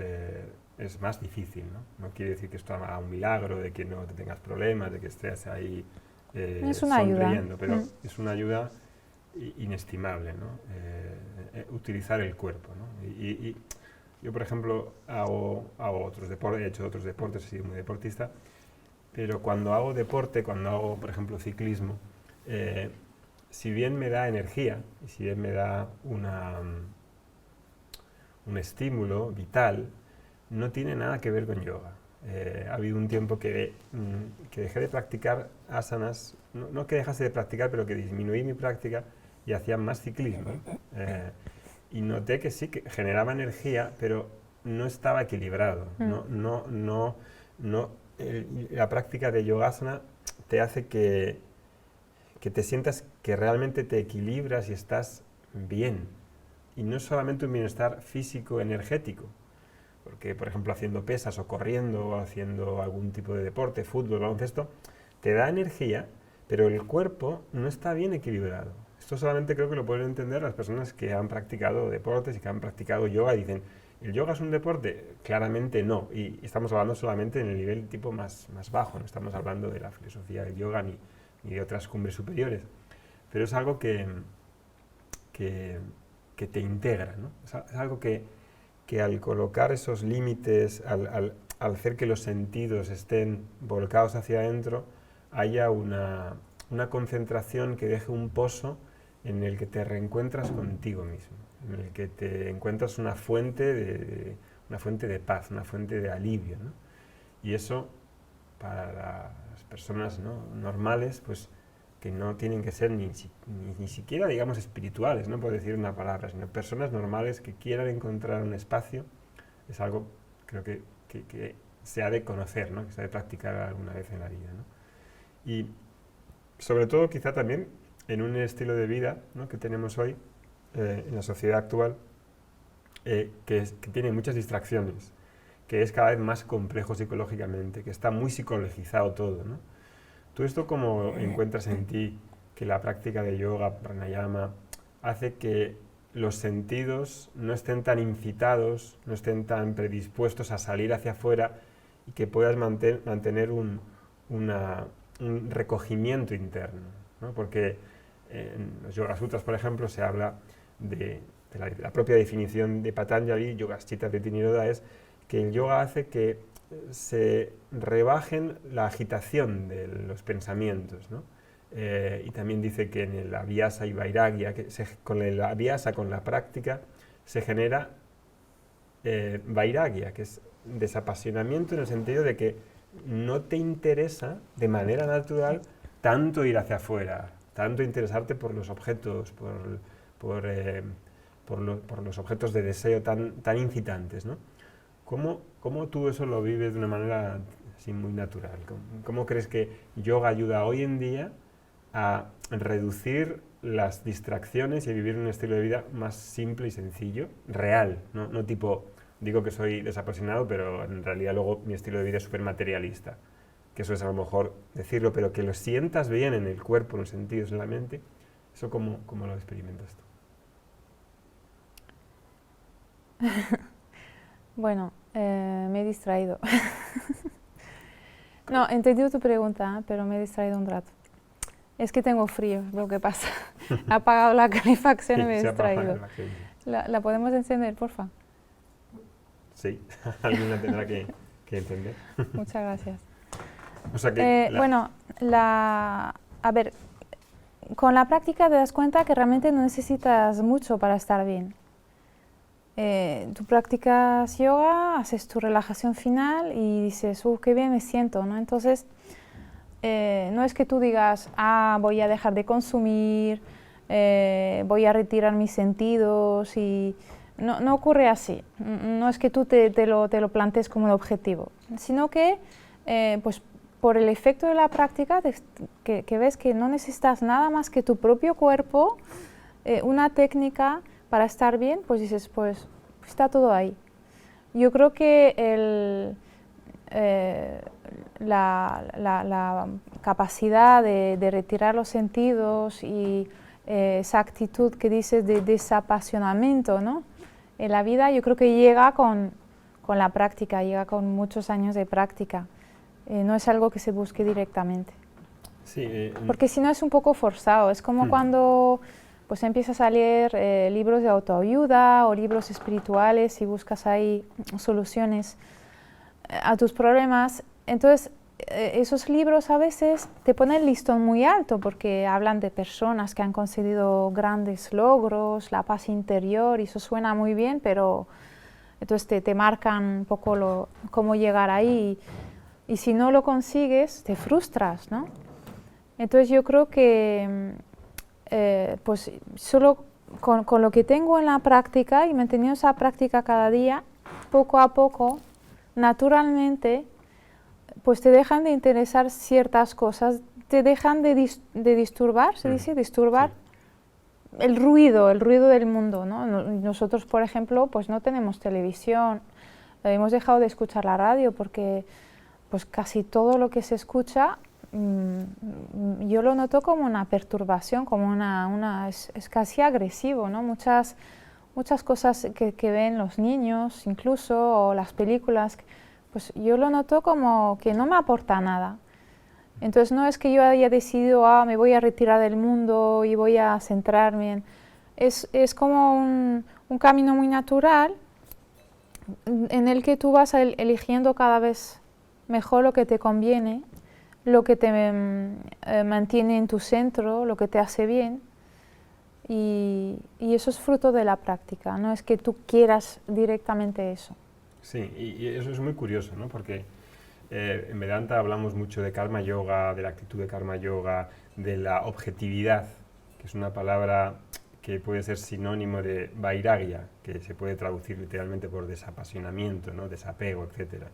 más difícil, ¿no? No quiere decir que esto haga un milagro, de que no te tengas problemas, de que estés ahí es una sonriendo, ayuda. pero es una ayuda inestimable, ¿no? Utilizar el cuerpo, ¿no? Y yo, por ejemplo, hago otros deportes, he hecho otros deportes, he sido muy deportista, pero cuando hago deporte, cuando hago, por ejemplo, ciclismo, si bien me da energía y si bien me da un estímulo vital, no tiene nada que ver con yoga. Ha habido un tiempo que dejé de practicar asanas, no que dejase de practicar, pero que disminuí mi práctica y hacía más ciclismo. Y noté que sí, que generaba energía, pero no estaba equilibrado. La práctica de yogasana te hace que te sientas que realmente te equilibras y estás bien. Y no es solamente un bienestar físico, energético, porque, por ejemplo, haciendo pesas o corriendo o haciendo algún tipo de deporte, fútbol, baloncesto, te da energía, pero el cuerpo no está bien equilibrado. Esto solamente creo que lo pueden entender las personas que han practicado deportes y que han practicado yoga y dicen, ¿el yoga es un deporte? Claramente no, y estamos hablando solamente en el nivel tipo más bajo, no estamos hablando de la filosofía del yoga ni de otras cumbres superiores, pero es algo que te integra, ¿no? Es algo que al colocar esos límites, al hacer que los sentidos estén volcados hacia adentro, haya una concentración que deje un pozo en el que te reencuentras contigo mismo, en el que te encuentras una fuente de paz, una fuente de alivio, ¿no? Y eso, para las personas, ¿no?, normales, pues que no tienen que ser ni siquiera, digamos, espirituales, no por decir una palabra, sino personas normales que quieran encontrar un espacio, es algo, creo que se ha de conocer, ¿no?, que se ha de practicar alguna vez en la vida, ¿no? Y sobre todo, quizá también, en un estilo de vida, ¿no?, que tenemos hoy, en la sociedad actual, que tiene muchas distracciones, que es cada vez más complejo psicológicamente, que está muy psicologizado todo, ¿no? ¿Tú esto cómo encuentras en ti que la práctica de yoga, pranayama, hace que los sentidos no estén tan incitados, no estén tan predispuestos a salir hacia afuera y que puedas mantener un recogimiento interno, ¿no? Porque en los Yoga Sutras, por ejemplo, se habla de la propia definición de Patanjali, Yogaschita Vritti Nirodha, es que el yoga hace que se rebajen la agitación de los pensamientos, ¿no? Y también dice que en el abhyasa y vairagya, con el abhyasa, con la práctica, se genera vairagya, que es desapasionamiento en el sentido de que no te interesa de manera natural tanto ir hacia afuera, tanto interesarte por los objetos, por los objetos de deseo tan incitantes, ¿no? ¿Cómo tú eso lo vives de una manera así muy natural? ¿Cómo crees que yoga ayuda hoy en día a reducir las distracciones y a vivir un estilo de vida más simple y sencillo, real, no tipo, digo que soy desapasionado, pero en realidad luego mi estilo de vida es súper materialista, que eso es a lo mejor decirlo, pero que lo sientas bien en el cuerpo, en los sentidos, en la mente, ¿eso cómo lo experimentas tú? Bueno, me he distraído. No, he entendido tu pregunta, pero me he distraído un rato. Es que tengo frío, es lo que pasa. Ha apagado la calefacción y me he distraído. ¿La podemos encender, porfa? Sí, alguien la tendrá que entender. Muchas gracias. O sea que bueno, a ver, con la práctica te das cuenta que realmente no necesitas mucho para estar bien. Tú practicas yoga, haces tu relajación final y dices, qué bien me siento, ¿no? Entonces, no es que tú digas, voy a dejar de consumir, voy a retirar mis sentidos y no ocurre así. No es que tú te lo plantees como un objetivo, sino que pues por el efecto de la práctica que ves que no necesitas nada más que tu propio cuerpo, una técnica para estar bien, pues dices, pues está todo ahí. Yo creo que la capacidad de retirar los sentidos y esa actitud que dices de desapasionamiento, ¿no? En la vida yo creo que llega con la práctica, llega con muchos años de práctica. No es algo que se busque directamente. Sí, porque si no es un poco forzado, es como cuando pues empiezas a leer libros de autoayuda o libros espirituales y buscas ahí soluciones a tus problemas. Entonces, esos libros a veces te ponen el listón muy alto porque hablan de personas que han conseguido grandes logros, la paz interior, y eso suena muy bien, pero entonces te marcan un poco cómo llegar ahí y si no lo consigues te frustras, ¿no? Entonces yo creo que pues solo con lo que tengo en la práctica y manteniendo esa práctica cada día, poco a poco, naturalmente, pues te dejan de interesar ciertas cosas, te dejan de disturbar, se dice, disturbar el ruido del mundo, ¿no? Nosotros, por ejemplo, pues no tenemos televisión, hemos dejado de escuchar la radio porque pues casi todo lo que se escucha yo lo noto como una perturbación, como es casi agresivo, ¿no? Muchas cosas que ven los niños, incluso, o las películas, pues yo lo noto como que no me aporta nada. Entonces no es que yo haya decidido, me voy a retirar del mundo y voy a centrarme es como un camino muy natural en el que tú vas eligiendo cada vez mejor lo que te conviene, lo que te mantiene en tu centro, lo que te hace bien, y eso es fruto de la práctica, no es que tú quieras directamente eso. Sí, y eso es muy curioso, ¿no? Porque en Vedanta hablamos mucho de karma yoga, de la actitud de karma yoga, de la objetividad, que es una palabra que puede ser sinónimo de vairagya, que se puede traducir literalmente por desapasionamiento, ¿no? Desapego, etcétera.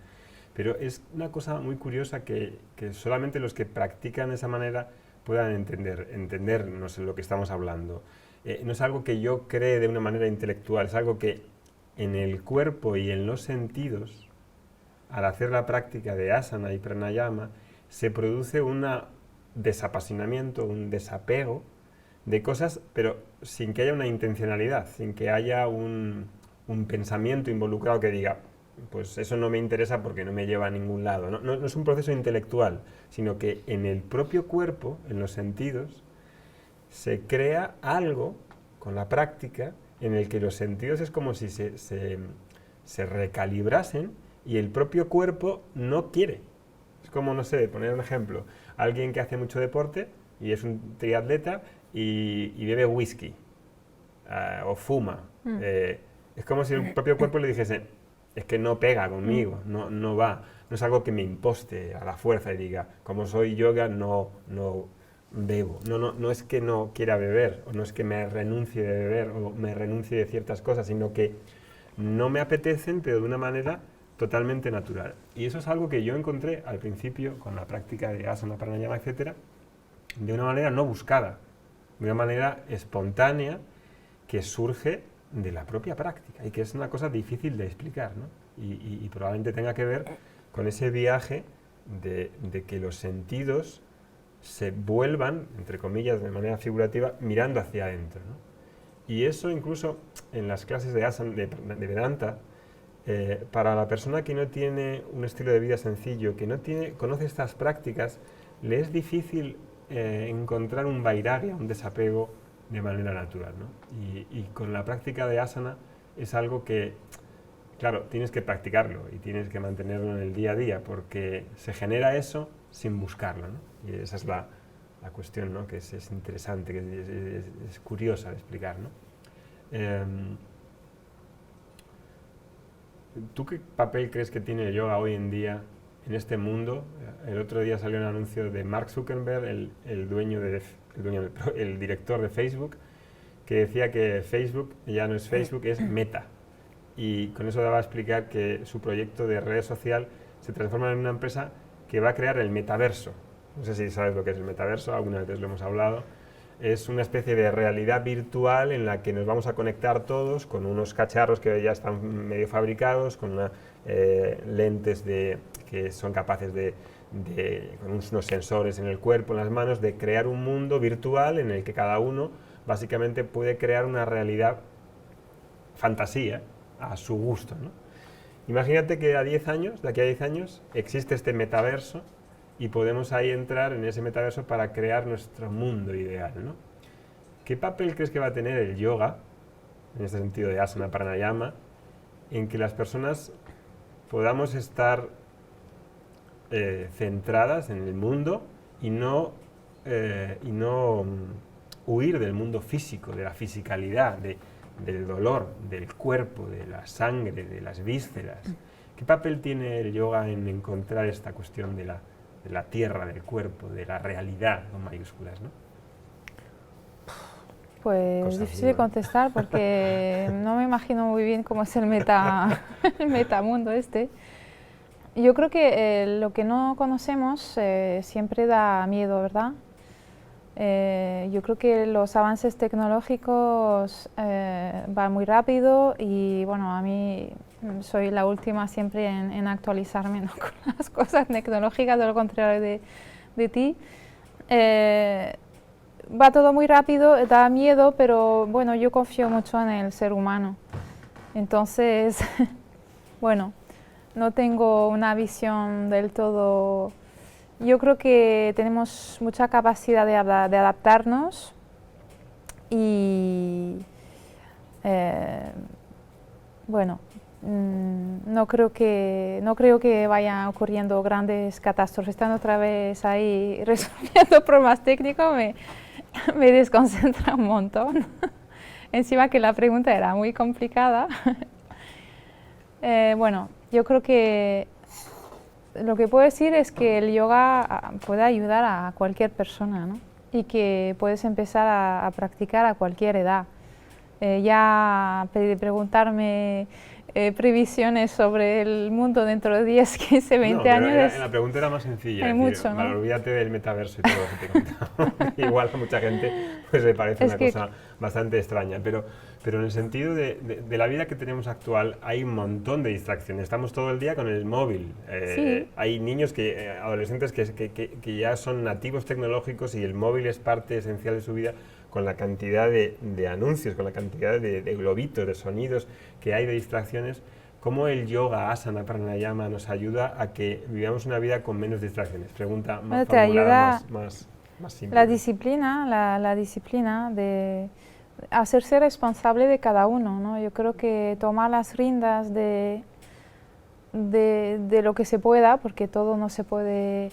Pero es una cosa muy curiosa que solamente los que practican de esa manera puedan entendernos en lo que estamos hablando. No es algo que yo cree de una manera intelectual, es algo que en el cuerpo y en los sentidos, al hacer la práctica de asana y pranayama, se produce un desapasionamiento, un desapego de cosas, pero sin que haya una intencionalidad, sin que haya un pensamiento involucrado que diga, pues eso no me interesa porque no me lleva a ningún lado. No es un proceso intelectual, sino que en el propio cuerpo, en los sentidos, se crea algo con la práctica en el que los sentidos es como si se recalibrasen y el propio cuerpo no quiere. Es como, no sé, poner un ejemplo, alguien que hace mucho deporte y es un triatleta y bebe whisky o fuma. Es como si el propio cuerpo le dijese, es que no pega conmigo, no va, no es algo que me imposte a la fuerza y diga, como soy yoga, no bebo. No es que no quiera beber, o no es que me renuncie de beber, o me renuncie de ciertas cosas, sino que no me apetecen, pero de una manera totalmente natural. Y eso es algo que yo encontré al principio, con la práctica de asana, pranayama, etcétera, de una manera no buscada, de una manera espontánea, que surge de la propia práctica y que es una cosa difícil de explicar, ¿no? Y probablemente tenga que ver con ese viaje de que los sentidos se vuelvan, entre comillas, de manera figurativa, mirando hacia adentro, ¿no? Y eso incluso en las clases de asana, de Vedanta, para la persona que no tiene un estilo de vida sencillo, que no conoce estas prácticas, le es difícil encontrar un vairagya, un desapego de manera natural, ¿no? Y con la práctica de asana es algo que, claro, tienes que practicarlo y tienes que mantenerlo en el día a día porque se genera eso sin buscarlo, ¿no? Y esa es la cuestión, ¿no? Que es interesante, que es curiosa de explicar, ¿no? ¿Tú qué papel crees que tiene el yoga hoy en día en este mundo? El otro día salió un anuncio de Mark Zuckerberg, el director de Facebook, que decía que Facebook ya no es Facebook, es Meta. Y con eso daba a explicar que su proyecto de red social se transforma en una empresa que va a crear el metaverso. No sé si sabes lo que es el metaverso, alguna vez lo hemos hablado. Es una especie de realidad virtual en la que nos vamos a conectar todos con unos cacharros que ya están medio fabricados, con lentes que son capaces con unos sensores en el cuerpo, en las manos, de crear un mundo virtual en el que cada uno básicamente puede crear una realidad fantasía a su gusto, ¿no? Imagínate que de aquí a 10 años existe este metaverso y podemos ahí entrar en ese metaverso para crear nuestro mundo ideal, ¿no? ¿Qué papel crees que va a tener el yoga, en este sentido de asana, pranayama, en que las personas podamos estar centradas en el mundo y no huir del mundo físico, de la fisicalidad, del dolor, del cuerpo, de la sangre, de las vísceras? ¿Qué papel tiene el yoga en encontrar esta cuestión de la tierra, del cuerpo, de la realidad, con mayúsculas, ¿no? Pues Cosas difícil de contestar porque no me imagino muy bien cómo es el metamundo este. Yo creo que lo que no conocemos siempre da miedo, ¿verdad? Yo creo que los avances tecnológicos van muy rápido y bueno, a mí soy la última siempre en actualizarme, ¿no? Con las cosas tecnológicas, de lo contrario de ti. Va todo muy rápido, da miedo, pero bueno, yo confío mucho en el ser humano. Entonces, bueno, no tengo una visión del todo. Yo creo que tenemos mucha capacidad de adaptarnos y bueno, no creo que vayan ocurriendo grandes catástrofes. Estando otra vez ahí resolviendo problemas técnicos me desconcentra un montón. Encima que la pregunta era muy complicada. Bueno, yo creo que lo que puedo decir es que el yoga puede ayudar a cualquier persona, ¿no? Y que puedes empezar a practicar a cualquier edad. Ya preguntarme previsiones sobre el mundo dentro de 10, 15, 20 años. La pregunta era más sencilla. Hay mucho, ¿no? Vale, olvídate del metaverso y todo lo que te he contado. Igual a mucha gente pues, le parece una cosa bastante extraña, pero en el sentido de la vida que tenemos actual hay un montón de distracciones. Estamos todo el día con el móvil. Sí. Hay niños, adolescentes que ya son nativos tecnológicos y el móvil es parte esencial de su vida, con la cantidad de anuncios, con la cantidad de globitos, de sonidos que hay, de distracciones, cómo el yoga, asana, pranayama nos ayuda a que vivamos una vida con menos distracciones. Pregunta más te ayuda más simple. la disciplina de hacerse responsable de cada uno, ¿no? Yo creo que tomar las riendas de lo que se pueda, porque todo no se puede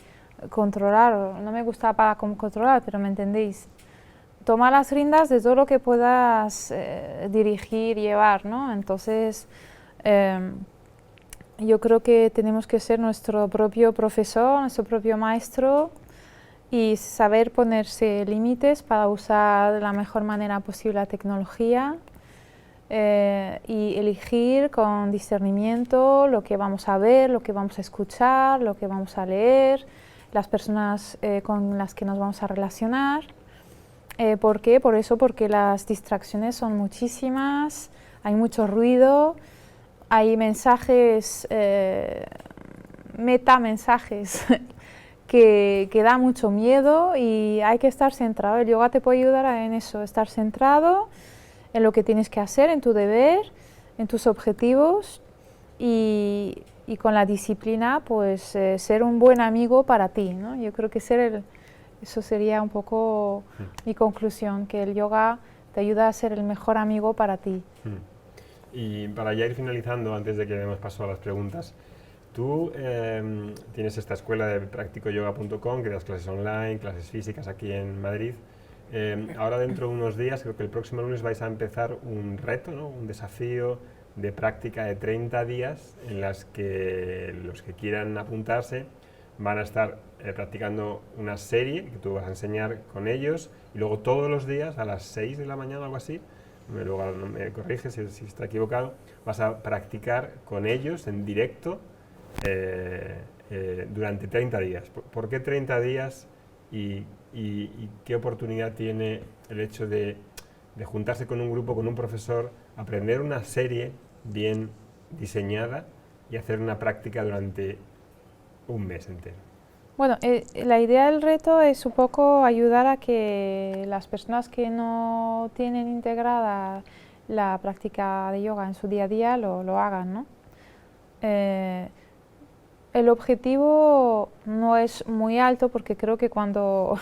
controlar, no me gusta para controlar, pero me entendéis. Toma las riendas de todo lo que puedas dirigir, llevar, ¿no? Entonces, yo creo que tenemos que ser nuestro propio profesor, nuestro propio maestro y saber ponerse límites para usar de la mejor manera posible la tecnología y elegir con discernimiento lo que vamos a ver, lo que vamos a escuchar, lo que vamos a leer, las personas con las que nos vamos a relacionar. ¿Por qué? Porque las distracciones son muchísimas, hay mucho ruido, hay mensajes, metamensajes que da mucho miedo y hay que estar centrado. El yoga te puede ayudar en eso, estar centrado en lo que tienes que hacer, en tu deber, en tus objetivos y con la disciplina, pues ser un buen amigo para ti, ¿no? Yo creo que eso sería un poco mi conclusión, que el yoga te ayuda a ser el mejor amigo para ti. Y para ya ir finalizando, antes de que demos paso a las preguntas, tú tienes esta escuela de practicoyoga.com, que das clases online, clases físicas aquí en Madrid. Ahora dentro de unos días, creo que el próximo lunes vais a empezar un reto, ¿no? Un desafío de práctica de 30 días en las que los que quieran apuntarse van a estar practicando una serie que tú vas a enseñar con ellos y luego todos los días a las 6 de la mañana o algo así, luego me corriges si está equivocado, vas a practicar con ellos en directo durante 30 días. ¿Por qué 30 días y qué oportunidad tiene el hecho de juntarse con un grupo, con un profesor, aprender una serie bien diseñada y hacer una práctica durante un mes entero? Bueno, la idea del reto es un poco ayudar a que las personas que no tienen integrada la práctica de yoga en su día a día lo hagan, ¿no? El objetivo no es muy alto porque creo que o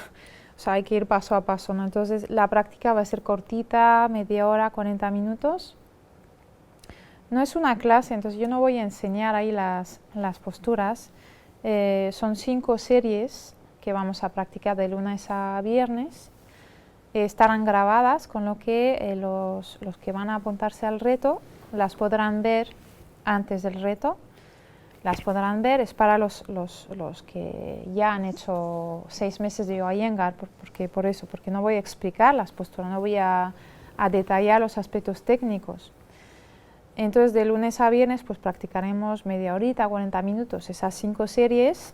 sea, hay que ir paso a paso, ¿no? Entonces la práctica va a ser cortita, media hora, 40 minutos. No es una clase, entonces yo no voy a enseñar ahí las posturas. Son 5 series que vamos a practicar de lunes a viernes. Estarán grabadas, con lo que los que van a apuntarse al reto las podrán ver antes del reto. Las podrán ver, es para los que ya han hecho 6 meses de Yoga Iyengar, porque no voy a explicar las posturas, no voy a detallar los aspectos técnicos. Entonces, de lunes a viernes, pues practicaremos media horita, 40 minutos, esas 5 series,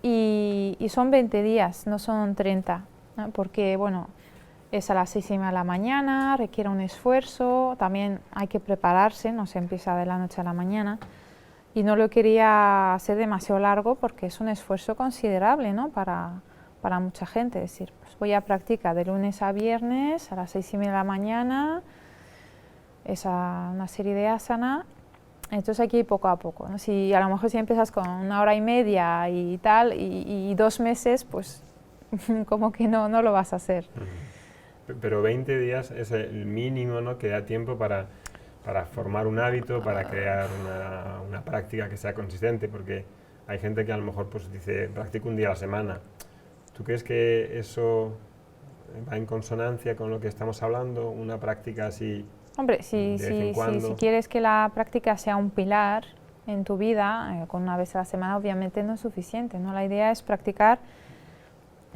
y son 20 días, no son 30, ¿no? Porque, bueno, es a las 6:30 de la mañana, requiere un esfuerzo, también hay que prepararse, no se empieza de la noche a la mañana, y no lo quería hacer demasiado largo porque es un esfuerzo considerable, ¿no? Para mucha gente, es decir, pues voy a practicar de lunes a viernes a las 6:30 de la mañana, es una serie de asana, entonces hay que ir poco a poco, ¿no? Si a lo mejor si empiezas con 1 hora y media y tal, y 2 meses, pues como que no lo vas a hacer. Pero 20 días es el mínimo, ¿no? Que da tiempo para formar un hábito, para crear una práctica que sea consistente, porque hay gente que a lo mejor pues dice, practico un día a la semana. ¿Tú crees que eso va en consonancia con lo que estamos hablando? Una práctica así. Hombre, si quieres que la práctica sea un pilar en tu vida, con 1 vez a la semana obviamente no es suficiente, ¿no? La idea es practicar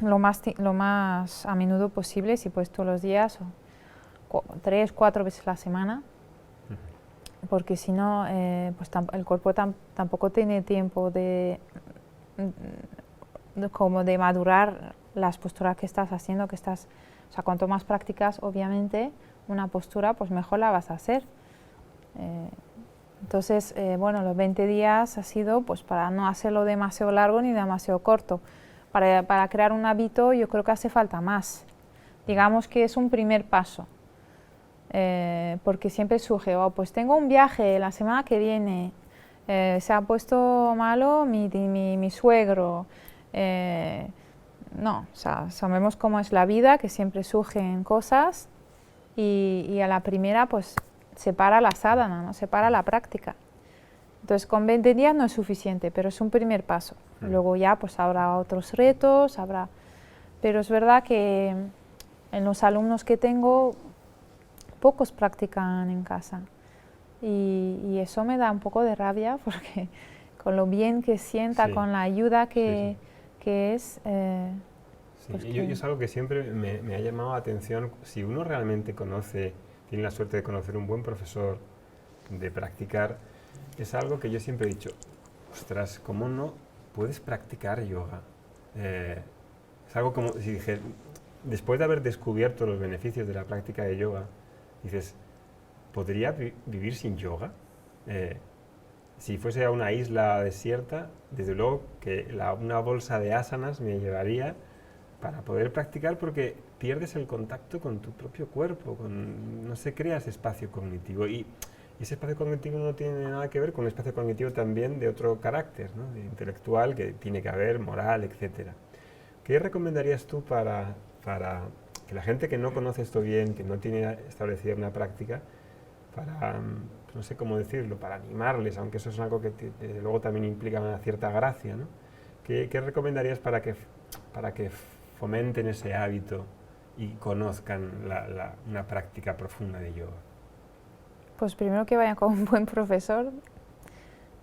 lo más a menudo posible, si puedes todos los días, o 3, 4 veces a la semana, porque si no, pues el cuerpo tampoco tiene tiempo de madurar las posturas que estás haciendo, o sea, cuanto más practicas, obviamente, una postura, pues mejor la vas a hacer. Entonces, bueno, los 20 días ha sido pues para no hacerlo demasiado largo ni demasiado corto. Para crear un hábito yo creo que hace falta más. Digamos que es un primer paso, porque siempre surge, oh, pues tengo un viaje la semana que viene, se ha puesto malo mi suegro. No, o sea, sabemos cómo es la vida, que siempre surgen cosas y a la primera pues se para la sadhana, ¿no? Se para la práctica. Entonces con 20 días no es suficiente, pero es un primer paso. Luego ya pues habrá otros retos, pero es verdad que en los alumnos que tengo, pocos practican en casa. Y eso me da un poco de rabia porque con lo bien que sienta, Sí. con la ayuda que es... Sí, pues y es algo que siempre me ha llamado la atención. Si uno realmente tiene la suerte de conocer un buen profesor, de practicar, es algo que yo siempre he dicho, ostras, ¿cómo no puedes practicar yoga? Es algo como si dije, después de haber descubierto los beneficios de la práctica de yoga, dices, ¿podría vivir sin yoga? Si fuese a una isla desierta, desde luego que una bolsa de asanas me llevaría para poder practicar, porque pierdes el contacto con tu propio cuerpo, no se crea ese espacio cognitivo. Y ese espacio cognitivo no tiene nada que ver con un espacio cognitivo también de otro carácter, ¿no? De intelectual, que tiene que haber, moral, etc. ¿Qué recomendarías tú para que la gente que no conoce esto bien, que no tiene establecida una práctica, para, no sé cómo decirlo, para animarles, aunque eso es algo que desde luego también implica una cierta gracia, ¿no? ¿Qué recomendarías para que fomenten ese hábito y conozcan una práctica profunda de yoga? Pues primero que vayan con un buen profesor,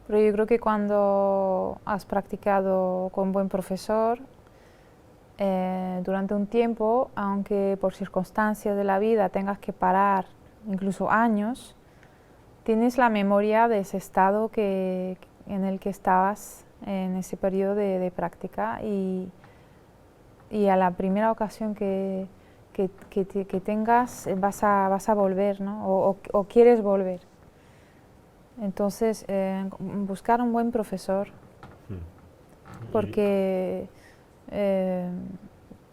pero yo creo que cuando has practicado con un buen profesor, durante un tiempo, aunque por circunstancias de la vida tengas que parar incluso años, tienes la memoria de ese estado en el que estabas en ese periodo de práctica y a la primera ocasión que tengas vas a volver, ¿no? o quieres volver. Entonces, buscar un buen profesor, porque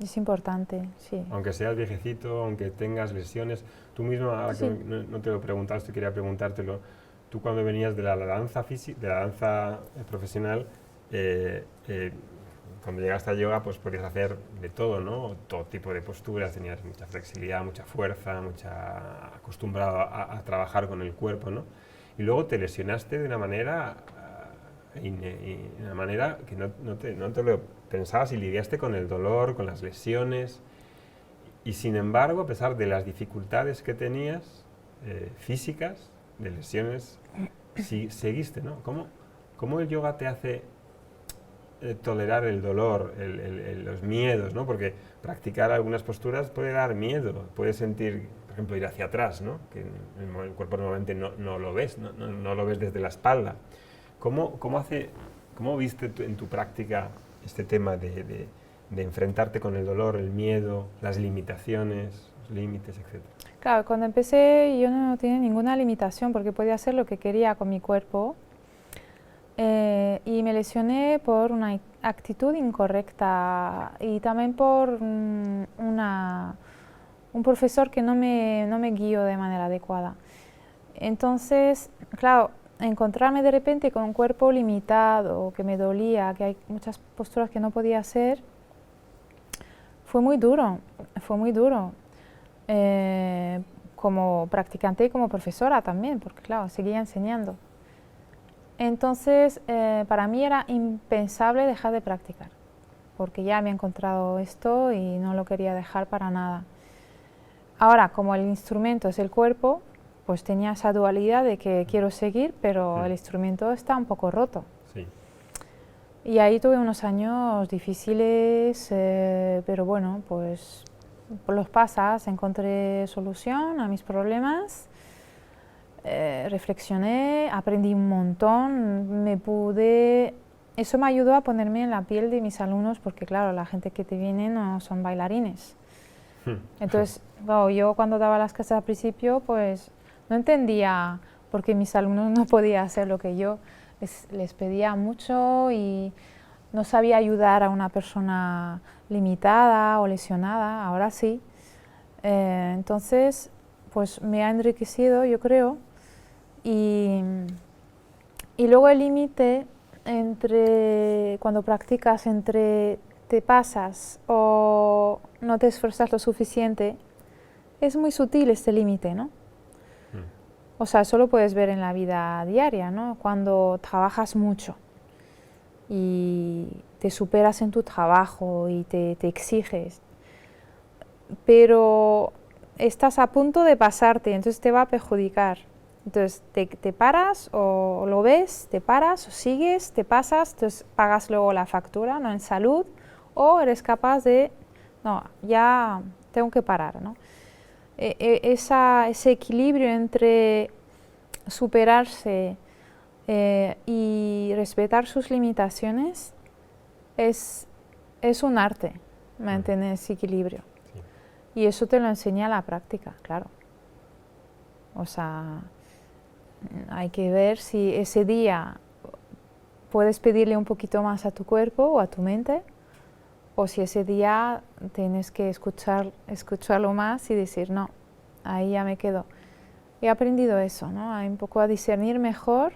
es importante, sí. Aunque seas viejecito, aunque tengas lesiones, tú mismo, ahora Sí. que no te lo preguntaste, quería preguntártelo, tú cuando venías de la danza profesional, cuando llegaste a yoga, pues podías hacer de todo, ¿no? Todo tipo de posturas, tenías mucha flexibilidad, mucha fuerza, acostumbrado a trabajar con el cuerpo, ¿no? Y luego te lesionaste de una manera que no te lo pensabas, y lidiaste con el dolor, con las lesiones, y sin embargo, a pesar de las dificultades que tenías físicas, de lesiones, seguiste, ¿no? ¿Cómo el yoga te hace tolerar el dolor, los miedos, ¿no? Porque practicar algunas posturas puede dar miedo, puedes sentir, por ejemplo, ir hacia atrás, ¿no? Que el cuerpo normalmente no lo ves, no lo ves desde la espalda. ¿Cómo viste en tu práctica este tema de enfrentarte con el dolor, el miedo, las limitaciones, los límites, etcétera? Claro, cuando empecé yo no tenía ninguna limitación porque podía hacer lo que quería con mi cuerpo. Y me lesioné por una actitud incorrecta y también por un profesor que no me guió de manera adecuada. Entonces, claro, encontrarme de repente con un cuerpo limitado, que me dolía, que hay muchas posturas que no podía hacer, fue muy duro, como practicante y como profesora también, porque claro, seguía enseñando. Entonces, para mí era impensable dejar de practicar, porque ya había encontrado esto y no lo quería dejar para nada. Ahora, como el instrumento es el cuerpo, pues tenía esa dualidad de que quiero seguir, pero el instrumento está un poco roto. Sí. Y ahí tuve unos años difíciles, pero bueno, pues los pasas, encontré solución a mis problemas. Reflexioné, aprendí un montón, eso me ayudó a ponerme en la piel de mis alumnos porque claro, la gente que te viene no son bailarines. Entonces, bueno, yo cuando daba las clases al principio, pues no entendía por qué mis alumnos no podían hacer lo que yo. Les pedía mucho y no sabía ayudar a una persona limitada o lesionada, ahora sí. Entonces, pues me ha enriquecido, yo creo, y luego el límite entre, cuando practicas, entre te pasas o no te esfuerzas lo suficiente, es muy sutil este límite, ¿no? O sea, eso lo puedes ver en la vida diaria, ¿no? Cuando trabajas mucho y te superas en tu trabajo y te exiges, pero estás a punto de pasarte, entonces te va a perjudicar. Entonces te paras o lo ves, te paras o sigues, te pasas, entonces pagas luego la factura, ¿no? En salud, o eres capaz de, no, ya tengo que parar, ¿no? Ese equilibrio entre superarse y respetar sus limitaciones es un arte, mantener ese equilibrio. Sí. Y eso te lo enseña la práctica, claro. O sea, hay que ver si ese día puedes pedirle un poquito más a tu cuerpo o a tu mente, o si ese día tienes que escucharlo más y decir, no, ahí ya me quedo. He aprendido eso, ¿no? Un poco a discernir mejor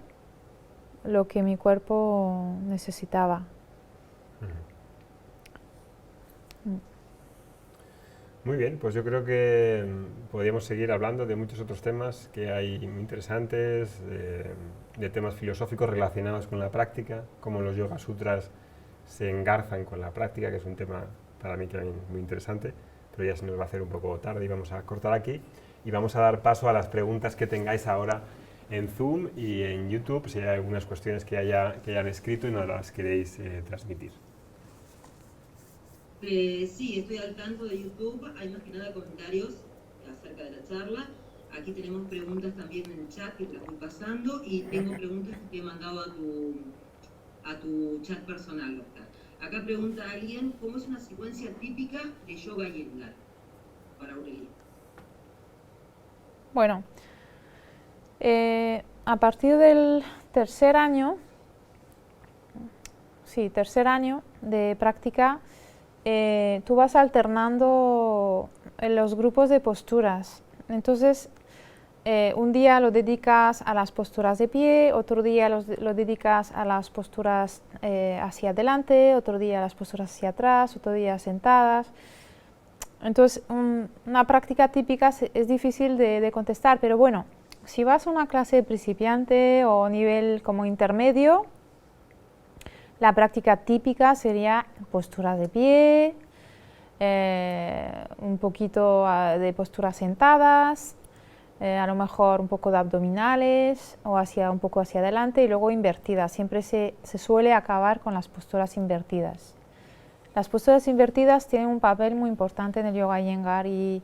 lo que mi cuerpo necesitaba. Muy bien, pues yo creo que podríamos seguir hablando de muchos otros temas que hay muy interesantes, de temas filosóficos relacionados con la práctica, cómo los Yoga Sutras se engarzan con la práctica, que es un tema para mí también muy interesante, pero ya se nos va a hacer un poco tarde y vamos a cortar aquí y vamos a dar paso a las preguntas que tengáis ahora en Zoom y en YouTube, si hay algunas cuestiones que hayan escrito y nos las queréis transmitir. Sí, estoy al tanto de YouTube, hay más que nada comentarios acerca de la charla. Aquí tenemos preguntas también en el chat que te estoy pasando y tengo preguntas que te he mandado a tu chat personal, Oscar. Acá pregunta alguien, ¿cómo es una secuencia típica de Yoga Iyengar? Para Aurelia. Bueno, a partir del tercer año de práctica, tú vas alternando en los grupos de posturas. Entonces, un día lo dedicas a las posturas de pie, otro día lo dedicas a las posturas hacia adelante, otro día a las posturas hacia atrás, otro día sentadas. Entonces, una práctica típica es difícil de contestar, pero bueno, si vas a una clase principiante o nivel como intermedio, la práctica típica sería posturas de pie, un poquito de posturas sentadas, a lo mejor un poco de abdominales o un poco hacia adelante y luego invertidas. Siempre se suele acabar con las posturas invertidas. Las posturas invertidas tienen un papel muy importante en el Yoga Iyengar y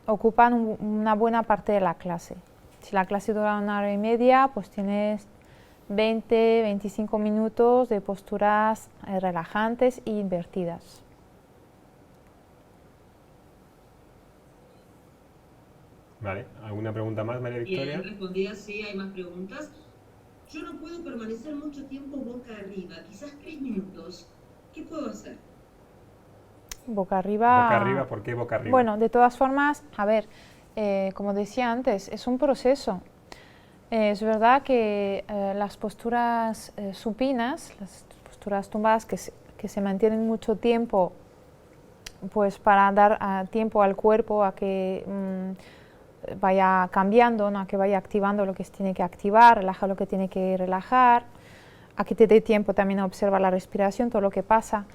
ocupan una buena parte de la clase. Si la clase dura 1 hora y media, pues tienes 20-25 minutos de posturas relajantes e invertidas. Vale, ¿alguna pregunta más, María Victoria? Bien, respondida, sí, hay más preguntas. Yo no puedo permanecer mucho tiempo boca arriba, quizás 3 minutos. ¿Qué puedo hacer? Boca arriba. ¿Boca arriba? ¿Por qué boca arriba? Bueno, de todas formas, a ver, como decía antes, es un proceso. Es verdad que las posturas supinas, las posturas tumbadas que se mantienen mucho tiempo, pues para dar tiempo al cuerpo a que vaya cambiando, ¿no? A que vaya activando lo que se tiene que activar, relajar lo que tiene que relajar, a que te dé tiempo también a observar la respiración, todo lo que pasa.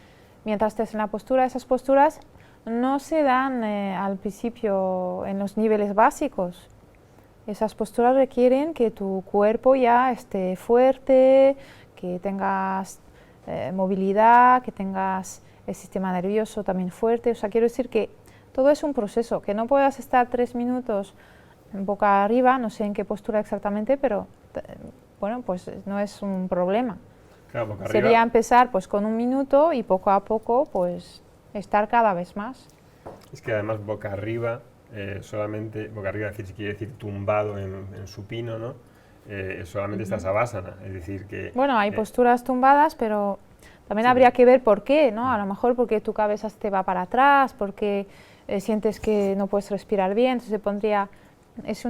Mientras estés en la postura, esas posturas no se dan al principio en los niveles básicos. Esas posturas requieren que tu cuerpo ya esté fuerte, que tengas movilidad, que tengas el sistema nervioso también fuerte. O sea, quiero decir que todo es un proceso, que no puedas estar 3 minutos boca arriba, no sé en qué postura exactamente, pero bueno, pues no es un problema. Claro, boca arriba. Sería empezar pues con 1 minuto y poco a poco pues estar cada vez más. Es que además boca arriba, solamente, boca arriba si quiere decir tumbado en supino, ¿no? Solamente está Savasana, es decir que... Bueno, hay posturas tumbadas, pero también habría que ver por qué, ¿no? A lo mejor porque tu cabeza te va para atrás, porque sientes que no puedes respirar bien, entonces se pondría, es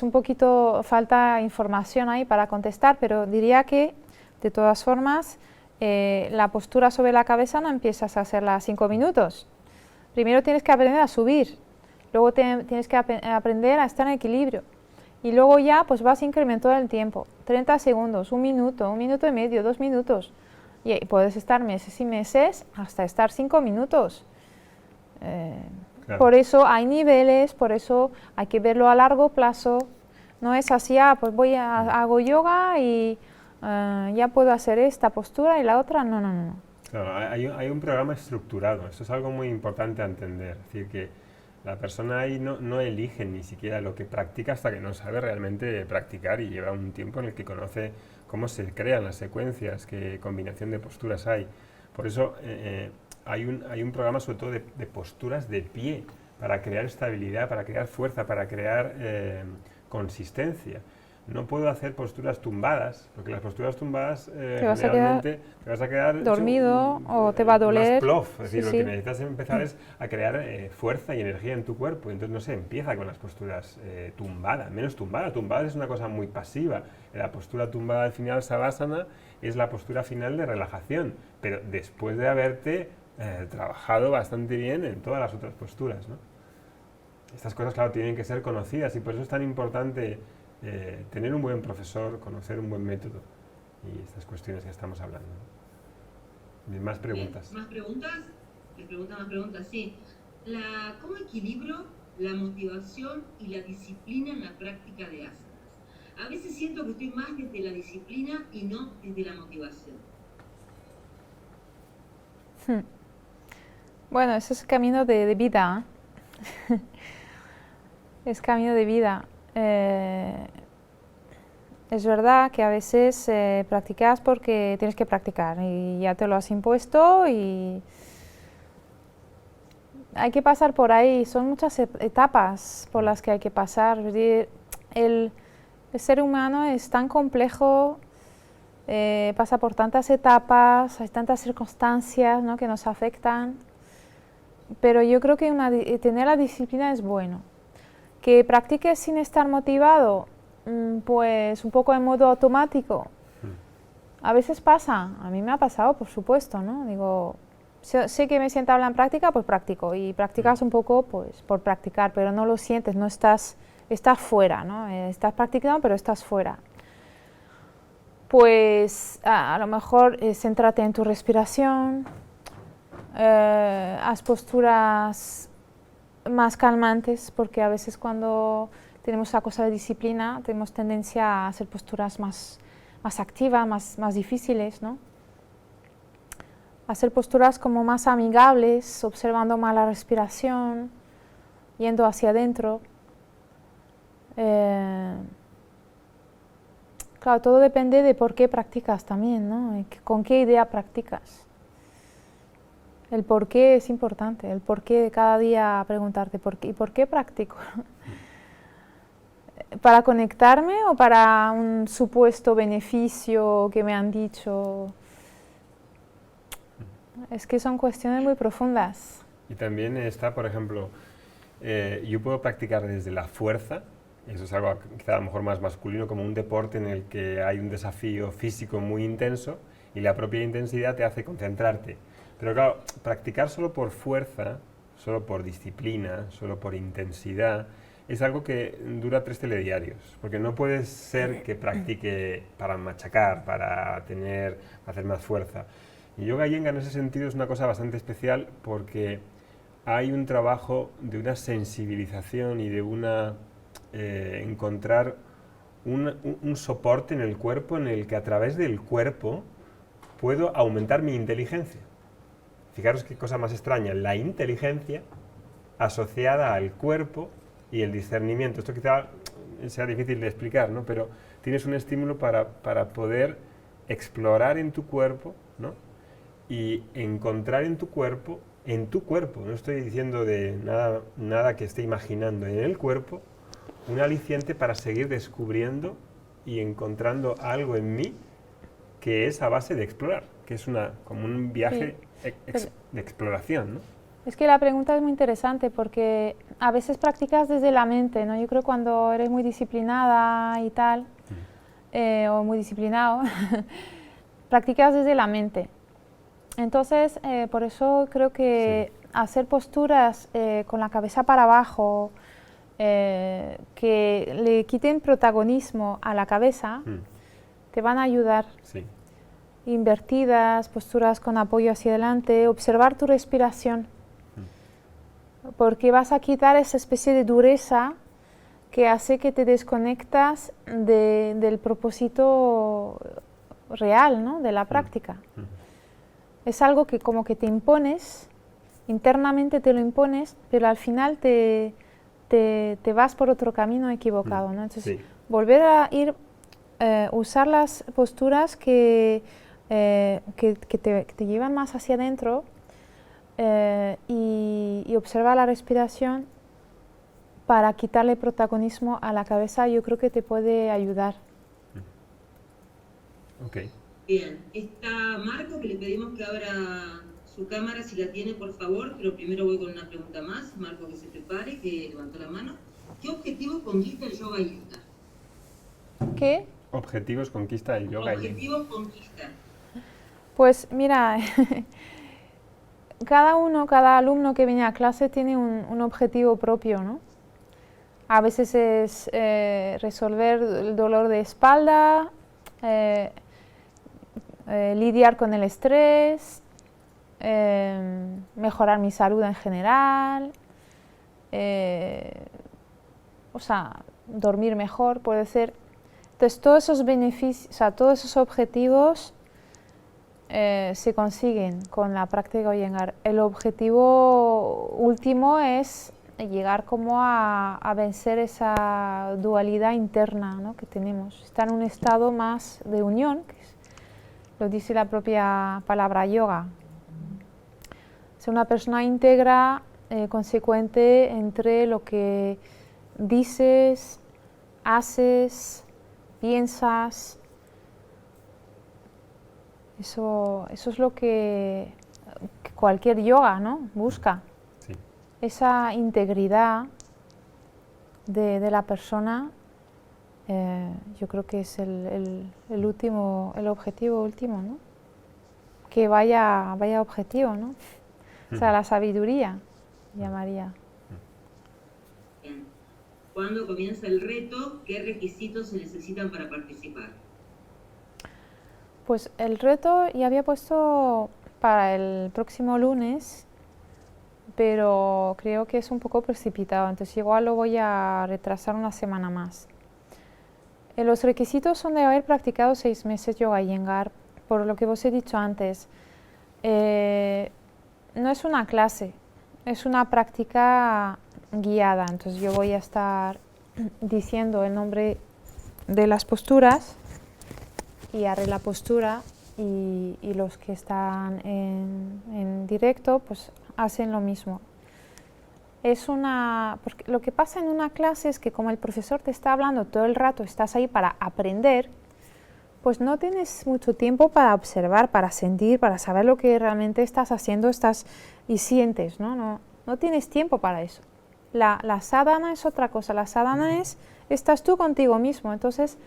un poquito falta información ahí para contestar, pero diría que de todas formas la postura sobre la cabeza no empiezas a hacerla 5 minutos. Primero tienes que aprender a subir, luego tienes que aprender a estar en equilibrio y luego ya pues vas incrementando el tiempo, 30 segundos, 1 minuto, 1 minuto y medio, 2 minutos y puedes estar meses y meses hasta estar 5 minutos. Claro. Por eso hay niveles, por eso hay que verlo a largo plazo, no es así, pues hago yoga y ya puedo hacer esta postura y la otra, no. Claro, hay un programa estructurado, eso es algo muy importante a entender, es decir, que la persona ahí no elige ni siquiera lo que practica hasta que no sabe realmente practicar y lleva un tiempo en el que conoce cómo se crean las secuencias, qué combinación de posturas hay. Por eso hay un programa sobre todo de posturas de pie, para crear estabilidad, para crear fuerza, para crear consistencia. No puedo hacer posturas tumbadas, porque las posturas tumbadas generalmente te vas a quedar dormido o te va a doler. Más plof, es decir, lo que necesitas empezar es a crear fuerza y energía en tu cuerpo. Entonces no se empieza con las posturas tumbadas, menos tumbada. Tumbada es una cosa muy pasiva. La postura tumbada al final, Savasana, es la postura final de relajación, pero después de haberte trabajado bastante bien en todas las otras posturas, ¿no? Estas cosas, claro, tienen que ser conocidas y por eso es tan importante tener un buen profesor, conocer un buen método y estas cuestiones que estamos hablando. ¿Más preguntas? Bien, ¿más preguntas? Más preguntas, sí. ¿Cómo equilibro la motivación y la disciplina en la práctica de asanas? A veces siento que estoy más desde la disciplina y no desde la motivación. Bueno, eso es camino de vida. Es camino de vida. Es verdad que a veces practicas porque tienes que practicar y ya te lo has impuesto y hay que pasar por ahí, son muchas etapas por las que hay que pasar. El ser humano es tan complejo, pasa por tantas etapas, hay tantas circunstancias, ¿no?, que nos afectan, pero yo creo que tener la disciplina es bueno. Que practiques sin estar motivado, pues un poco en modo automático. A veces pasa, a mí me ha pasado, por supuesto, ¿no? Digo, sé que me siento a hablar en práctica, pues practico. Y practicas un poco, pues, por practicar, pero no lo sientes, no estás fuera, ¿no? Estás practicando, pero estás fuera. Pues a lo mejor céntrate en tu respiración, haz posturas más calmantes, porque a veces cuando tenemos la cosa de disciplina tenemos tendencia a hacer posturas más activas, más difíciles, ¿no? Hacer posturas como más amigables, observando más la respiración, yendo hacia adentro. Claro, todo depende de por qué practicas también, ¿no? Con qué idea practicas. El por qué es importante, el por qué de cada día preguntarte ¿y por qué practico? ¿Para conectarme o para un supuesto beneficio que me han dicho? Es que son cuestiones muy profundas. Y también está, por ejemplo, yo puedo practicar desde la fuerza, eso es algo quizá a lo mejor más masculino, como un deporte en el que hay un desafío físico muy intenso y la propia intensidad te hace concentrarte. Pero claro, practicar solo por fuerza, solo por disciplina, solo por intensidad, es algo que dura 3 telediarios, porque no puede ser que practique para machacar, para hacer más fuerza. Y Yoga Iyengar en ese sentido es una cosa bastante especial porque hay un trabajo de una sensibilización y de encontrar un soporte en el cuerpo en el que a través del cuerpo puedo aumentar mi inteligencia. Fijaros qué cosa más extraña, la inteligencia asociada al cuerpo y el discernimiento. Esto quizá sea difícil de explicar, ¿no? Pero tienes un estímulo para poder explorar en tu cuerpo, ¿no? Y encontrar en tu cuerpo, no estoy diciendo de nada que esté imaginando, en el cuerpo, un aliciente para seguir descubriendo y encontrando algo en mí que es a base de explorar, que es como un viaje de exploración, ¿no? Es que la pregunta es muy interesante porque a veces practicas desde la mente, ¿no? Yo creo que cuando eres muy disciplinada y tal, o muy disciplinado, practicas desde la mente. Entonces, por eso creo que hacer posturas con la cabeza para abajo, que le quiten protagonismo a la cabeza, te van a ayudar. Sí. Invertidas, posturas con apoyo hacia adelante, observar tu respiración, porque vas a quitar esa especie de dureza que hace que te desconectas del propósito real, ¿no? De la práctica. Es algo que como que te impones, internamente te lo impones, pero al final te vas por otro camino equivocado, ¿no? Entonces, volver a ir, usar las posturas que te llevan más hacia adentro y observar la respiración para quitarle protagonismo a la cabeza, yo creo que te puede ayudar. Okay. Bien, está Marco, que le pedimos que abra su cámara si la tiene, por favor, pero primero voy con una pregunta más. Marco, que se prepare, que levantó la mano. ¿Qué objetivo conquista el yoga Iyengar? ¿Qué? Objetivos conquista el yoga Iyengar. Objetivos conquista. Pues mira, cada alumno que viene a clase tiene un objetivo propio, ¿no? A veces es resolver el dolor de espalda, lidiar con el estrés, mejorar mi salud en general, o sea, dormir mejor, puede ser. Entonces, todos esos beneficios, o sea, todos esos objetivos se consiguen con la práctica Iyengar. El objetivo último es llegar como a vencer esa dualidad interna, ¿no? Que tenemos, estar en un estado más de unión, que lo dice la propia palabra yoga. Ser una persona íntegra, consecuente entre lo que dices, haces, piensas. Eso es lo que cualquier yoga, ¿no? Busca. Sí. Esa integridad de la persona, yo creo que es el objetivo último, ¿no? Que vaya objetivo, ¿no? O sea, la sabiduría, llamaría. Bien. ¿Cuándo comienza el reto? ¿Qué requisitos se necesitan para participar? Pues el reto ya había puesto para el próximo lunes, pero creo que es un poco precipitado, entonces igual lo voy a retrasar una semana más. Los requisitos son de haber practicado 6 meses yoga Iyengar, por lo que os he dicho antes. No es una clase, es una práctica guiada, entonces yo voy a estar diciendo el nombre de las posturas y haré la postura y los que están en directo pues hacen lo mismo. Porque lo que pasa en una clase es que como el profesor te está hablando todo el rato, estás ahí para aprender, pues no tienes mucho tiempo para observar, para sentir, para saber lo que realmente estás haciendo y sientes, ¿no? No tienes tiempo para eso. La sadhana es otra cosa, la sadhana estás tú contigo mismo, entonces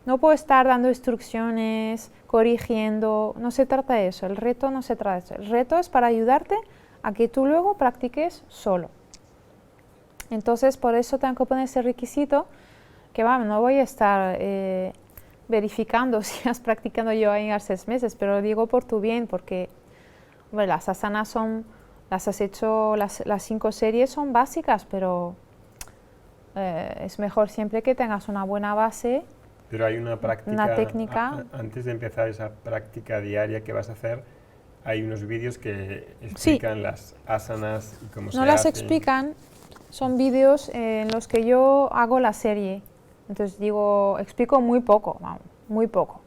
no puedo estar dando instrucciones, corrigiendo, no se trata de eso, el reto no se trata de eso, el reto es para ayudarte a que tú luego practiques solo. Entonces por eso tengo que poner ese requisito, que no voy a estar verificando si has practicado yoga Iyengar 6 meses, pero lo digo por tu bien, porque bueno, las asanas las has hecho, las 5 series son básicas, pero es mejor siempre que tengas una buena base. Pero hay una práctica, una técnica. Antes de empezar esa práctica diaria que vas a hacer, hay unos vídeos que explican las asanas y cómo se hacen. No las explican, son vídeos en los que yo hago la serie. Entonces explico muy poco, muy poco.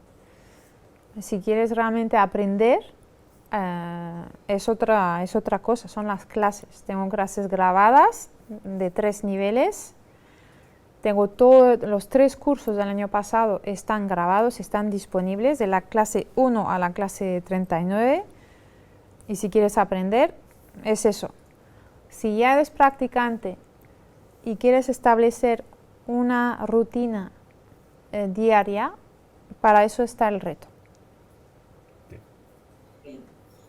Si quieres realmente aprender, es otra cosa, son las clases. Tengo clases grabadas de 3 niveles. Tengo los 3 cursos del año pasado, están grabados, están disponibles, de la clase 1 a la clase 39. Y si quieres aprender, es eso. si ya eres practicante y quieres establecer una rutina diaria, para eso está el reto. Bien.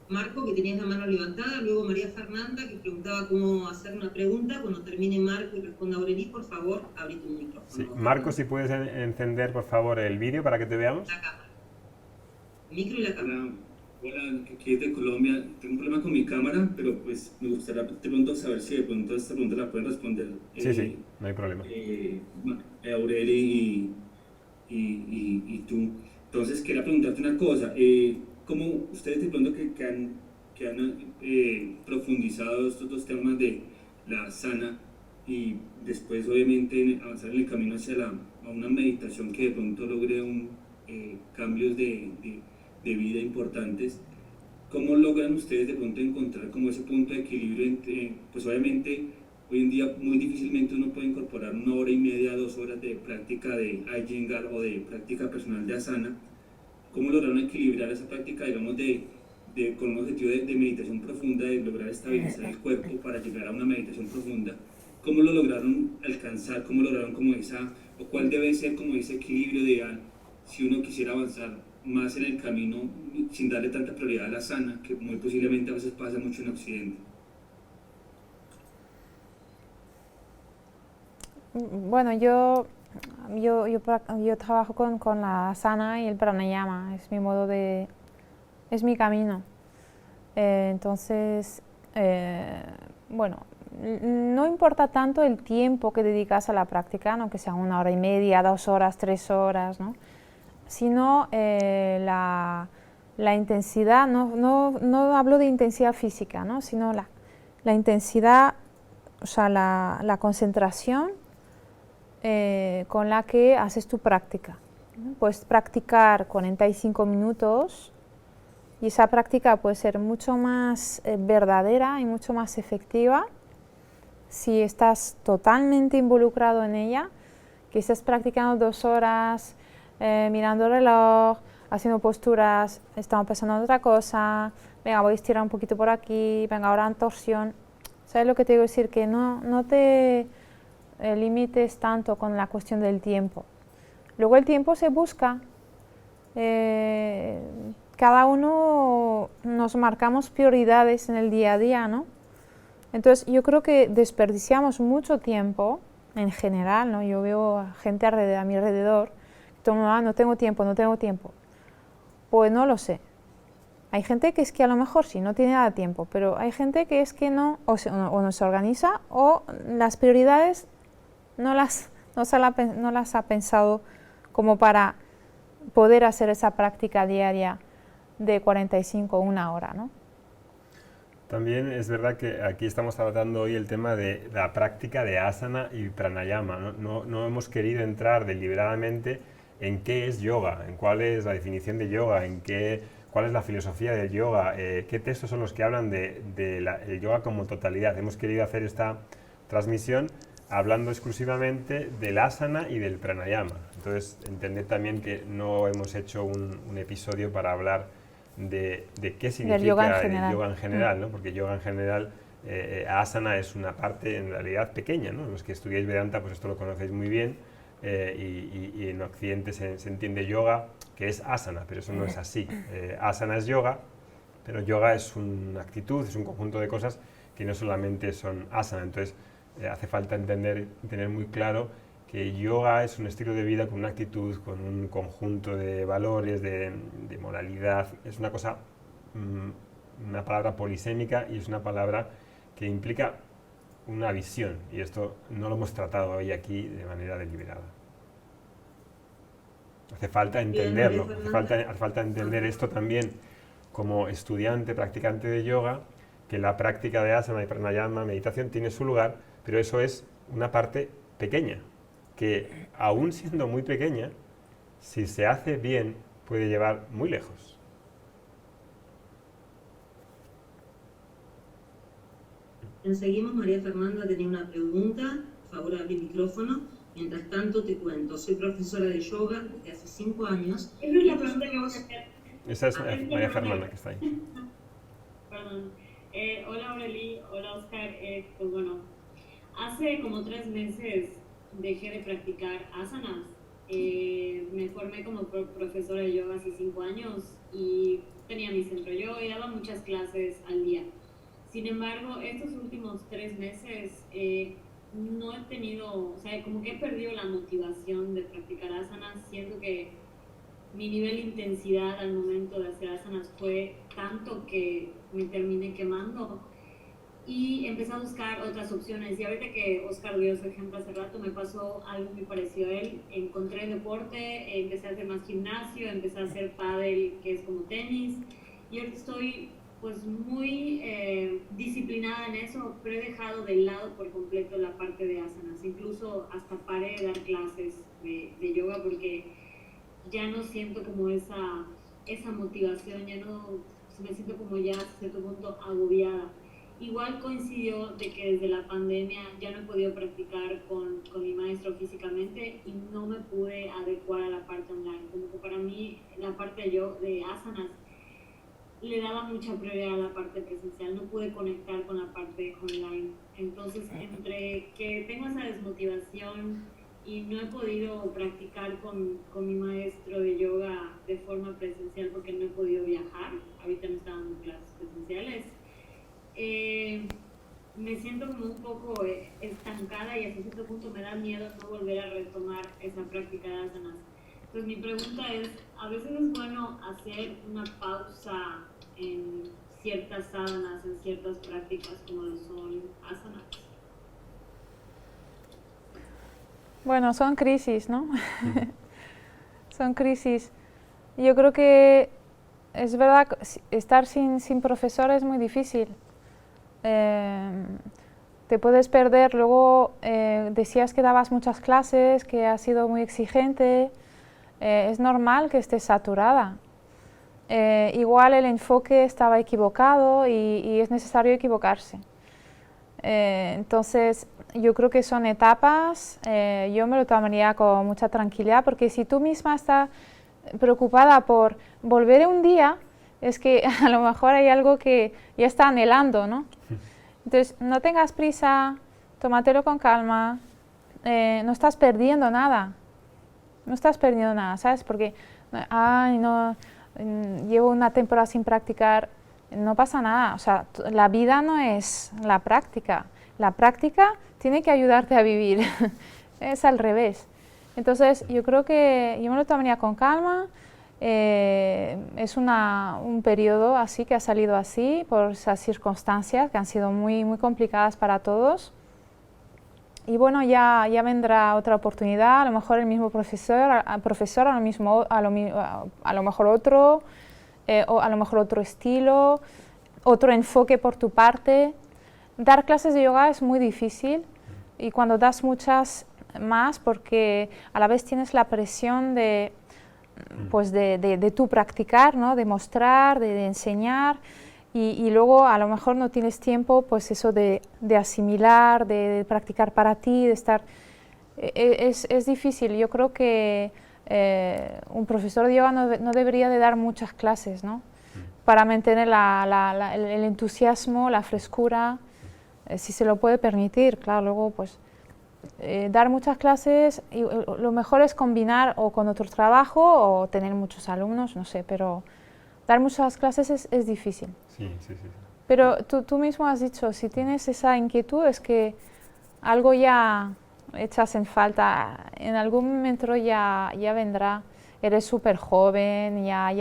Marco, que tenías la mano levantada, luego María Fernanda, que preguntaba cómo hacer una pregunta. Cuando termine Marco y responda Aureli, por favor, abrí tu micrófono. Sí. Marco, si puedes encender, por favor, el vídeo para que te veamos. La cámara. El micro y la cámara. Hola, aquí es de Colombia. Tengo un problema con mi cámara, pero pues me gustaría de pronto saber si de pronto esta pregunta la pueden responder. Sí, no hay problema. Aureli y tú. Entonces, quería preguntarte una cosa. ¿Cómo ustedes de pronto que han profundizado estos dos temas de la asana y después obviamente avanzar en el camino hacia a una meditación que de pronto logre cambios de vida importantes, ¿cómo logran ustedes de pronto encontrar como ese punto de equilibrio entre, pues obviamente hoy en día muy difícilmente uno puede incorporar 1 hora y media, 2 horas de práctica de Iyengar o de práctica personal de asana? ¿Cómo lograron equilibrar esa práctica, digamos, con un objetivo de meditación profunda, de lograr estabilizar el cuerpo para llegar a una meditación profunda? ¿Cómo lo lograron alcanzar? ¿Cómo lograron como o cuál debe ser como ese equilibrio ideal si uno quisiera avanzar más en el camino sin darle tanta prioridad a la asana, que muy posiblemente a veces pasa mucho en Occidente? Bueno, yo trabajo con la asana y el pranayama, es mi modo de, es mi camino. Entonces, bueno, no importa tanto el tiempo que dedicas a la práctica, no que sea 1 hora y media, 2 horas, 3 horas, ¿no? Sino la intensidad, no hablo de intensidad física, ¿no? Sino la intensidad, o sea, la concentración con la que haces tu práctica. Puedes practicar 45 minutos y esa práctica puede ser mucho más verdadera y mucho más efectiva si estás totalmente involucrado en ella, que estés practicando 2 horas, mirando el reloj, haciendo posturas, estamos pensando en otra cosa, venga, voy a estirar un poquito por aquí, venga, ahora en torsión. ¿Sabes lo que te digo? Decir que no te limites tanto con la cuestión del tiempo. Luego el tiempo se busca, cada uno nos marcamos prioridades en el día a día, ¿no? Entonces yo creo que desperdiciamos mucho tiempo en general, ¿no? Yo veo a gente a mi alrededor, no tengo tiempo. Pues no lo sé. Hay gente que es que a lo mejor sí, no tiene nada de tiempo, pero hay gente que es que no, o no se organiza, o las prioridades no las ha pensado como para poder hacer esa práctica diaria de 45 o 1 hora, ¿no? También es verdad que aquí estamos tratando hoy el tema de la práctica de asana y pranayama. No hemos querido entrar deliberadamente en qué es yoga, en cuál es la definición de yoga, cuál es la filosofía del yoga, qué textos son los que hablan del yoga como totalidad. Hemos querido hacer esta transmisión hablando exclusivamente del asana y del pranayama. Entonces, entended también que no hemos hecho un episodio para hablar de qué significa el yoga en general, ¿no? Porque yoga en general, asana es una parte en realidad pequeña, ¿no? Los que estudiáis Vedanta, pues esto lo conocéis muy bien, y en Occidente se entiende yoga, que es asana, pero eso no es así. Asana es yoga, pero yoga es una actitud, es un conjunto de cosas que no solamente son asana. Entonces, hace falta tener muy claro que yoga es un estilo de vida con una actitud, con un conjunto de valores, de moralidad. Es una cosa, una palabra polisémica, y es una palabra que implica una visión, y esto no lo hemos tratado hoy aquí de manera deliberada. Hace falta entenderlo, hace falta entender esto también como estudiante, practicante de yoga, que la práctica de asana y pranayama, meditación, tiene su lugar, pero eso es una parte pequeña, que aún siendo muy pequeña, si se hace bien, puede llevar muy lejos. Seguimos, María Fernanda tenía una pregunta, por favor abre el micrófono. Mientras tanto te cuento, soy profesora de yoga desde hace 5 años. Esa es la pregunta que vamos a hacer. Esa es María Fernanda que está ahí. Perdón. Hola Aureli, hola Oscar. Pues bueno, hace como 3 meses dejé de practicar asanas. Me formé como profesora de yoga hace 5 años y tenía mi centro yoga y daba muchas clases al día. Sin embargo, estos últimos 3 meses no he tenido, o sea, como que he perdido la motivación de practicar asanas. Siento que mi nivel de intensidad al momento de hacer asanas fue tanto que me terminé quemando y empecé a buscar otras opciones. Y ahorita que Oscar dio su ejemplo hace rato, me pasó algo muy parecido a él. Encontré deporte, empecé a hacer más gimnasio, empecé a hacer pádel, que es como tenis, y ahorita estoy pues muy disciplinada en eso, pero he dejado de lado por completo la parte de asanas. Incluso hasta paré de dar clases de yoga porque ya no siento como esa motivación, ya no, me siento como ya a cierto punto agobiada. Igual coincidió de que desde la pandemia ya no he podido practicar con mi maestro físicamente y no me pude adecuar a la parte online. Como que para mí la parte de asanas le daba mucha prioridad a la parte presencial, no pude conectar con la parte online. Entonces, entre que tengo esa desmotivación y no he podido practicar con mi maestro de yoga de forma presencial porque no he podido viajar, ahorita no estaba dando clases presenciales, me siento como un poco estancada y hasta cierto punto me da miedo no volver a retomar esa práctica de asanas. Entonces mi pregunta es, ¿a veces es bueno hacer una pausa en ciertas asanas, en ciertas prácticas como lo son asanas? Bueno, son crisis, ¿no? Son crisis. Yo creo que es verdad que estar sin profesor es muy difícil. Te puedes perder. Luego decías que dabas muchas clases, que has sido muy exigente. Es normal que estés saturada. Igual el enfoque estaba equivocado y es necesario equivocarse. Entonces, yo creo que son etapas. Yo me lo tomaría con mucha tranquilidad, porque si tú misma estás preocupada por volver un día, es que a lo mejor hay algo que ya está anhelando, ¿no? Entonces, no tengas prisa, tómatelo con calma, no estás perdiendo nada. No estás perdiendo nada, ¿sabes? Porque, ay, no, llevo una temporada sin practicar, no pasa nada. O sea, la vida no es la práctica. La práctica tiene que ayudarte a vivir. Es al revés. Entonces, yo creo que yo me lo tomaría con calma. Es un periodo así que ha salido así por esas circunstancias que han sido muy, muy complicadas para todos. Y bueno, ya vendrá otra oportunidad, a lo mejor el mismo profesor, a lo mejor otro, o a lo mejor otro estilo, otro enfoque por tu parte. Dar clases de yoga es muy difícil y cuando das muchas más, porque a la vez tienes la presión de tú practicar, ¿no? De mostrar, de enseñar. Y luego a lo mejor no tienes tiempo, pues eso de asimilar, de practicar para ti, de estar... Es difícil. Yo creo que un profesor de yoga no debería de dar muchas clases, ¿no? Para mantener el entusiasmo, la frescura, si se lo puede permitir, claro, luego pues... dar muchas clases, y lo mejor es combinar o con otro trabajo o tener muchos alumnos, no sé, pero dar muchas clases es difícil. Sí, sí, sí. Pero tú mismo has dicho, si tienes esa inquietud es que algo ya echas en falta, en algún momento ya vendrá, eres súper joven, ya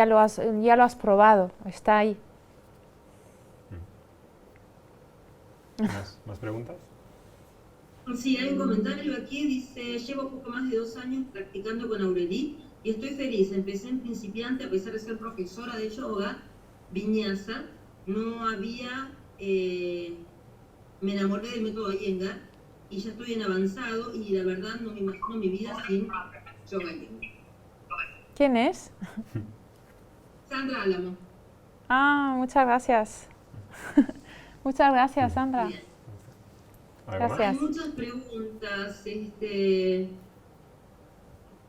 lo has probado, está ahí. ¿Más preguntas? Sí, hay un comentario aquí, dice, llevo poco más de 2 años practicando con Aureli y estoy feliz. Empecé en principiante a pesar de ser profesora de yoga, viñasa, no había, me enamoré del método Iyengar y ya estoy en avanzado y la verdad no me imagino mi vida sin yoga. ¿Quién es? Sandra Álamo. Ah, muchas gracias. Muchas gracias, Sandra. Bien. Gracias. Hay muchas preguntas.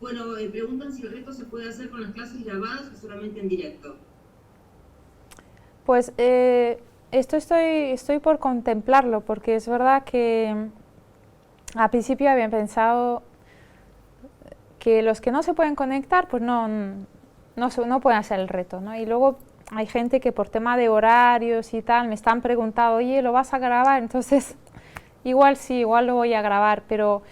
Bueno, preguntan si el reto se puede hacer con las clases grabadas o solamente en directo. Pues esto estoy por contemplarlo, porque es verdad que al principio había pensado que los que no se pueden conectar, pues no pueden hacer el reto, ¿no? Y luego hay gente que por tema de horarios y tal me están preguntando, oye, ¿lo vas a grabar? Entonces, igual sí, igual lo voy a grabar, pero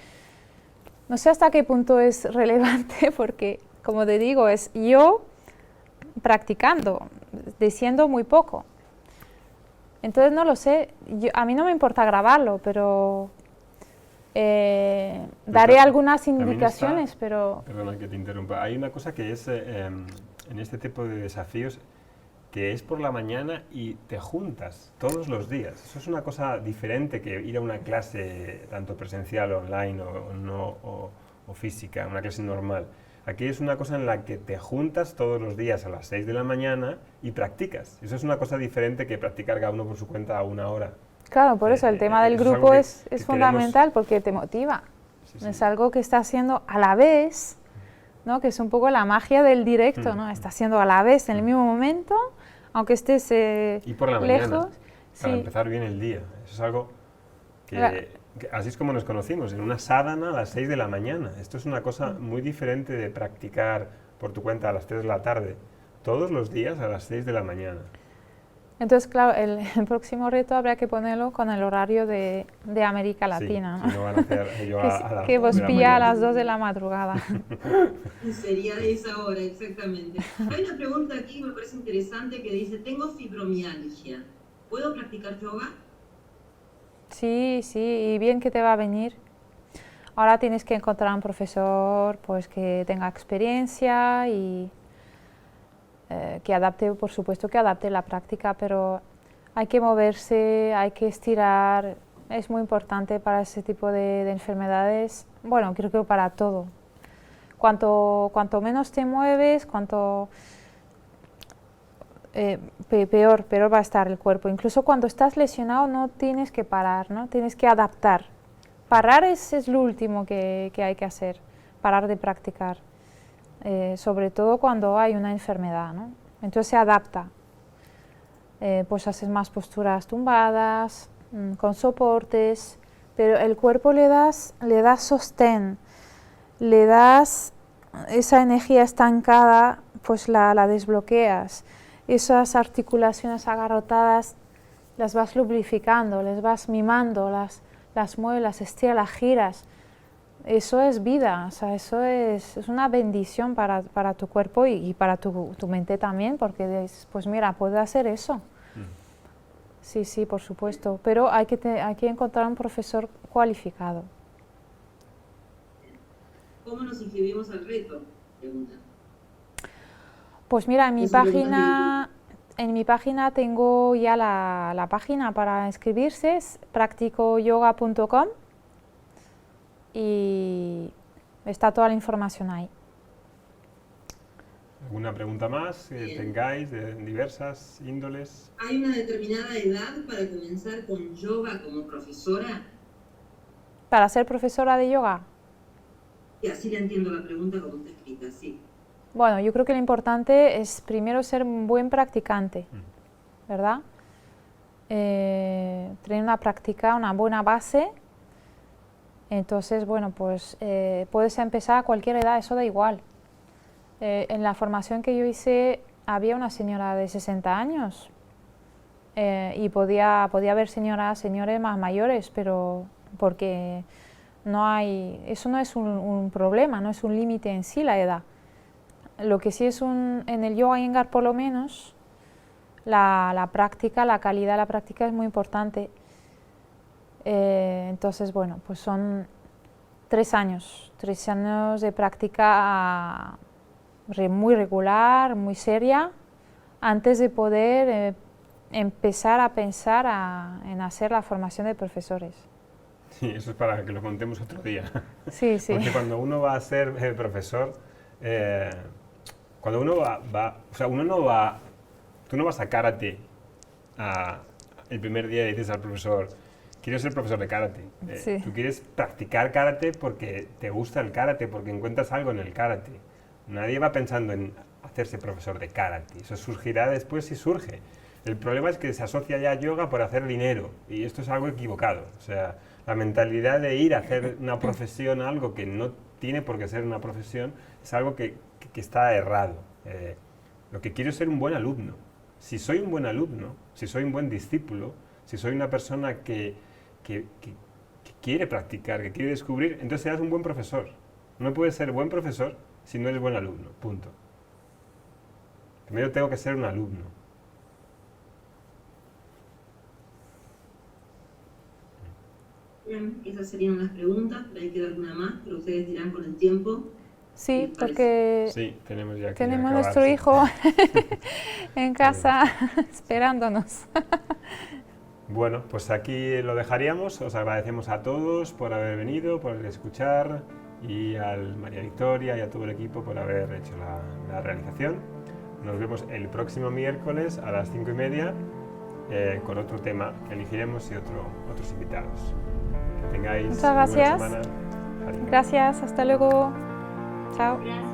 no sé hasta qué punto es relevante, porque, como te digo, es yo practicando, diciendo muy poco. Entonces, no lo sé, a mí no me importa grabarlo, pero daré algunas indicaciones, pero... Perdona que te interrumpa. Hay una cosa que es, en este tipo de desafíos, que es por la mañana y te juntas todos los días. Eso es una cosa diferente que ir a una clase, tanto presencial, online o física, una clase normal. Aquí es una cosa en la que te juntas todos los días a las 6 de la mañana y practicas. Eso es una cosa diferente que practicar cada uno por su cuenta a una hora. Claro, por eso el tema del grupo es fundamental, porque te motiva. Sí, sí. Es algo que está haciendo a la vez, ¿no? Que es un poco la magia del directo, ¿no? Está haciendo a la vez en el mismo momento, aunque estés y por la lejos. mañana, para Sí. empezar bien el día. Eso es algo que así es como nos conocimos, en una sádana a las 6 de la mañana. Esto es una cosa muy diferente de practicar por tu cuenta a las 3 de la tarde, todos los días a las 6 de la mañana. Entonces, claro, el próximo reto habrá que ponerlo con el horario de América Latina, Sí, ¿no? si no van a hacer ello que vos de la pilla a mañana. las 2 de la madrugada. Sería de esa hora, exactamente. Hay una pregunta aquí que me parece interesante que dice, tengo fibromialgia, ¿puedo practicar yoga? Sí, sí, y bien que te va a venir. Ahora tienes que encontrar un profesor pues, que tenga experiencia y que adapte, por supuesto que adapte la práctica, pero hay que moverse, hay que estirar, es muy importante para ese tipo de enfermedades, bueno, creo que para todo. Cuanto menos te mueves, peor va a estar el cuerpo. Incluso cuando estás lesionado no tienes que parar, ¿no? Tienes que adaptar. Parar es lo último que hay que hacer, parar de practicar. Sobre todo cuando hay una enfermedad, ¿no? Entonces se adapta, pues haces más posturas tumbadas, con soportes, pero el cuerpo le das sostén, le das esa energía estancada, pues la desbloqueas, esas articulaciones agarrotadas las vas lubrificando, les vas mimando, las mueves, las estiras, las giras. Eso es vida, o sea, eso es una bendición para tu cuerpo y para tu mente también, porque pues mira, puedo hacer eso. Sí, sí, por supuesto, pero hay que encontrar un profesor cualificado. ¿Cómo nos inscribimos al reto? Pregunta. Pues mira, en mi Eso es lo que más página tengo ya la página para inscribirse, es practicoyoga.com. Y está toda la información ahí. ¿Alguna pregunta más que Bien. tengáis de diversas índoles? ¿Hay una determinada edad para comenzar con yoga como profesora? ¿Para ser profesora de yoga? Y así le entiendo la pregunta como está escrita, sí. Bueno, yo creo que lo importante es primero ser un buen practicante, ¿verdad? Tener una práctica, una buena base. Entonces, bueno, pues puedes empezar a cualquier edad, eso da igual. En la formación que yo hice había una señora de 60 años y podía haber señores más mayores, pero porque eso no es un problema, no es un límite en sí la edad. Lo que sí es en el yoga Iyengar por lo menos, la práctica, la calidad de la práctica es muy importante. Entonces, bueno, pues son 3 años de práctica muy regular, muy seria, antes de poder empezar a pensar en hacer la formación de profesores. Sí, eso es para que lo contemos otro día. Sí, sí. Porque cuando uno va a ser profesor, cuando uno o sea, tú no vas a karate el primer día y dices al profesor, quiero ser profesor de karate. Sí. Tú quieres practicar karate porque te gusta el karate, porque encuentras algo en el karate. Nadie va pensando en hacerse profesor de karate. Eso surgirá después si surge. El problema es que se asocia ya a yoga por hacer dinero, y esto es algo equivocado. O sea, la mentalidad de ir a hacer una profesión, algo que no tiene por qué ser una profesión, es algo que está errado. Lo que quiero es ser un buen alumno. Si soy un buen alumno, si soy un buen discípulo, si soy una persona que quiere practicar, que quiere descubrir, entonces serás un buen profesor. No puedes ser buen profesor si no eres buen alumno, punto. Primero tengo que ser un alumno. Bien, esas serían las preguntas, pero hay que dar una más, pero ustedes dirán con el tiempo. Sí, porque Sí, tenemos ya que tenemos acabar, nuestro sí. hijo en casa esperándonos. Bueno, pues aquí lo dejaríamos. Os agradecemos a todos por haber venido, por escuchar, y a María Victoria y a todo el equipo por haber hecho la realización. Nos vemos el próximo miércoles a las 5:30 con otro tema que elegiremos y otros invitados. Que tengáis Muchas gracias. buena semana. Adiós. Gracias, hasta luego. Chao. Gracias.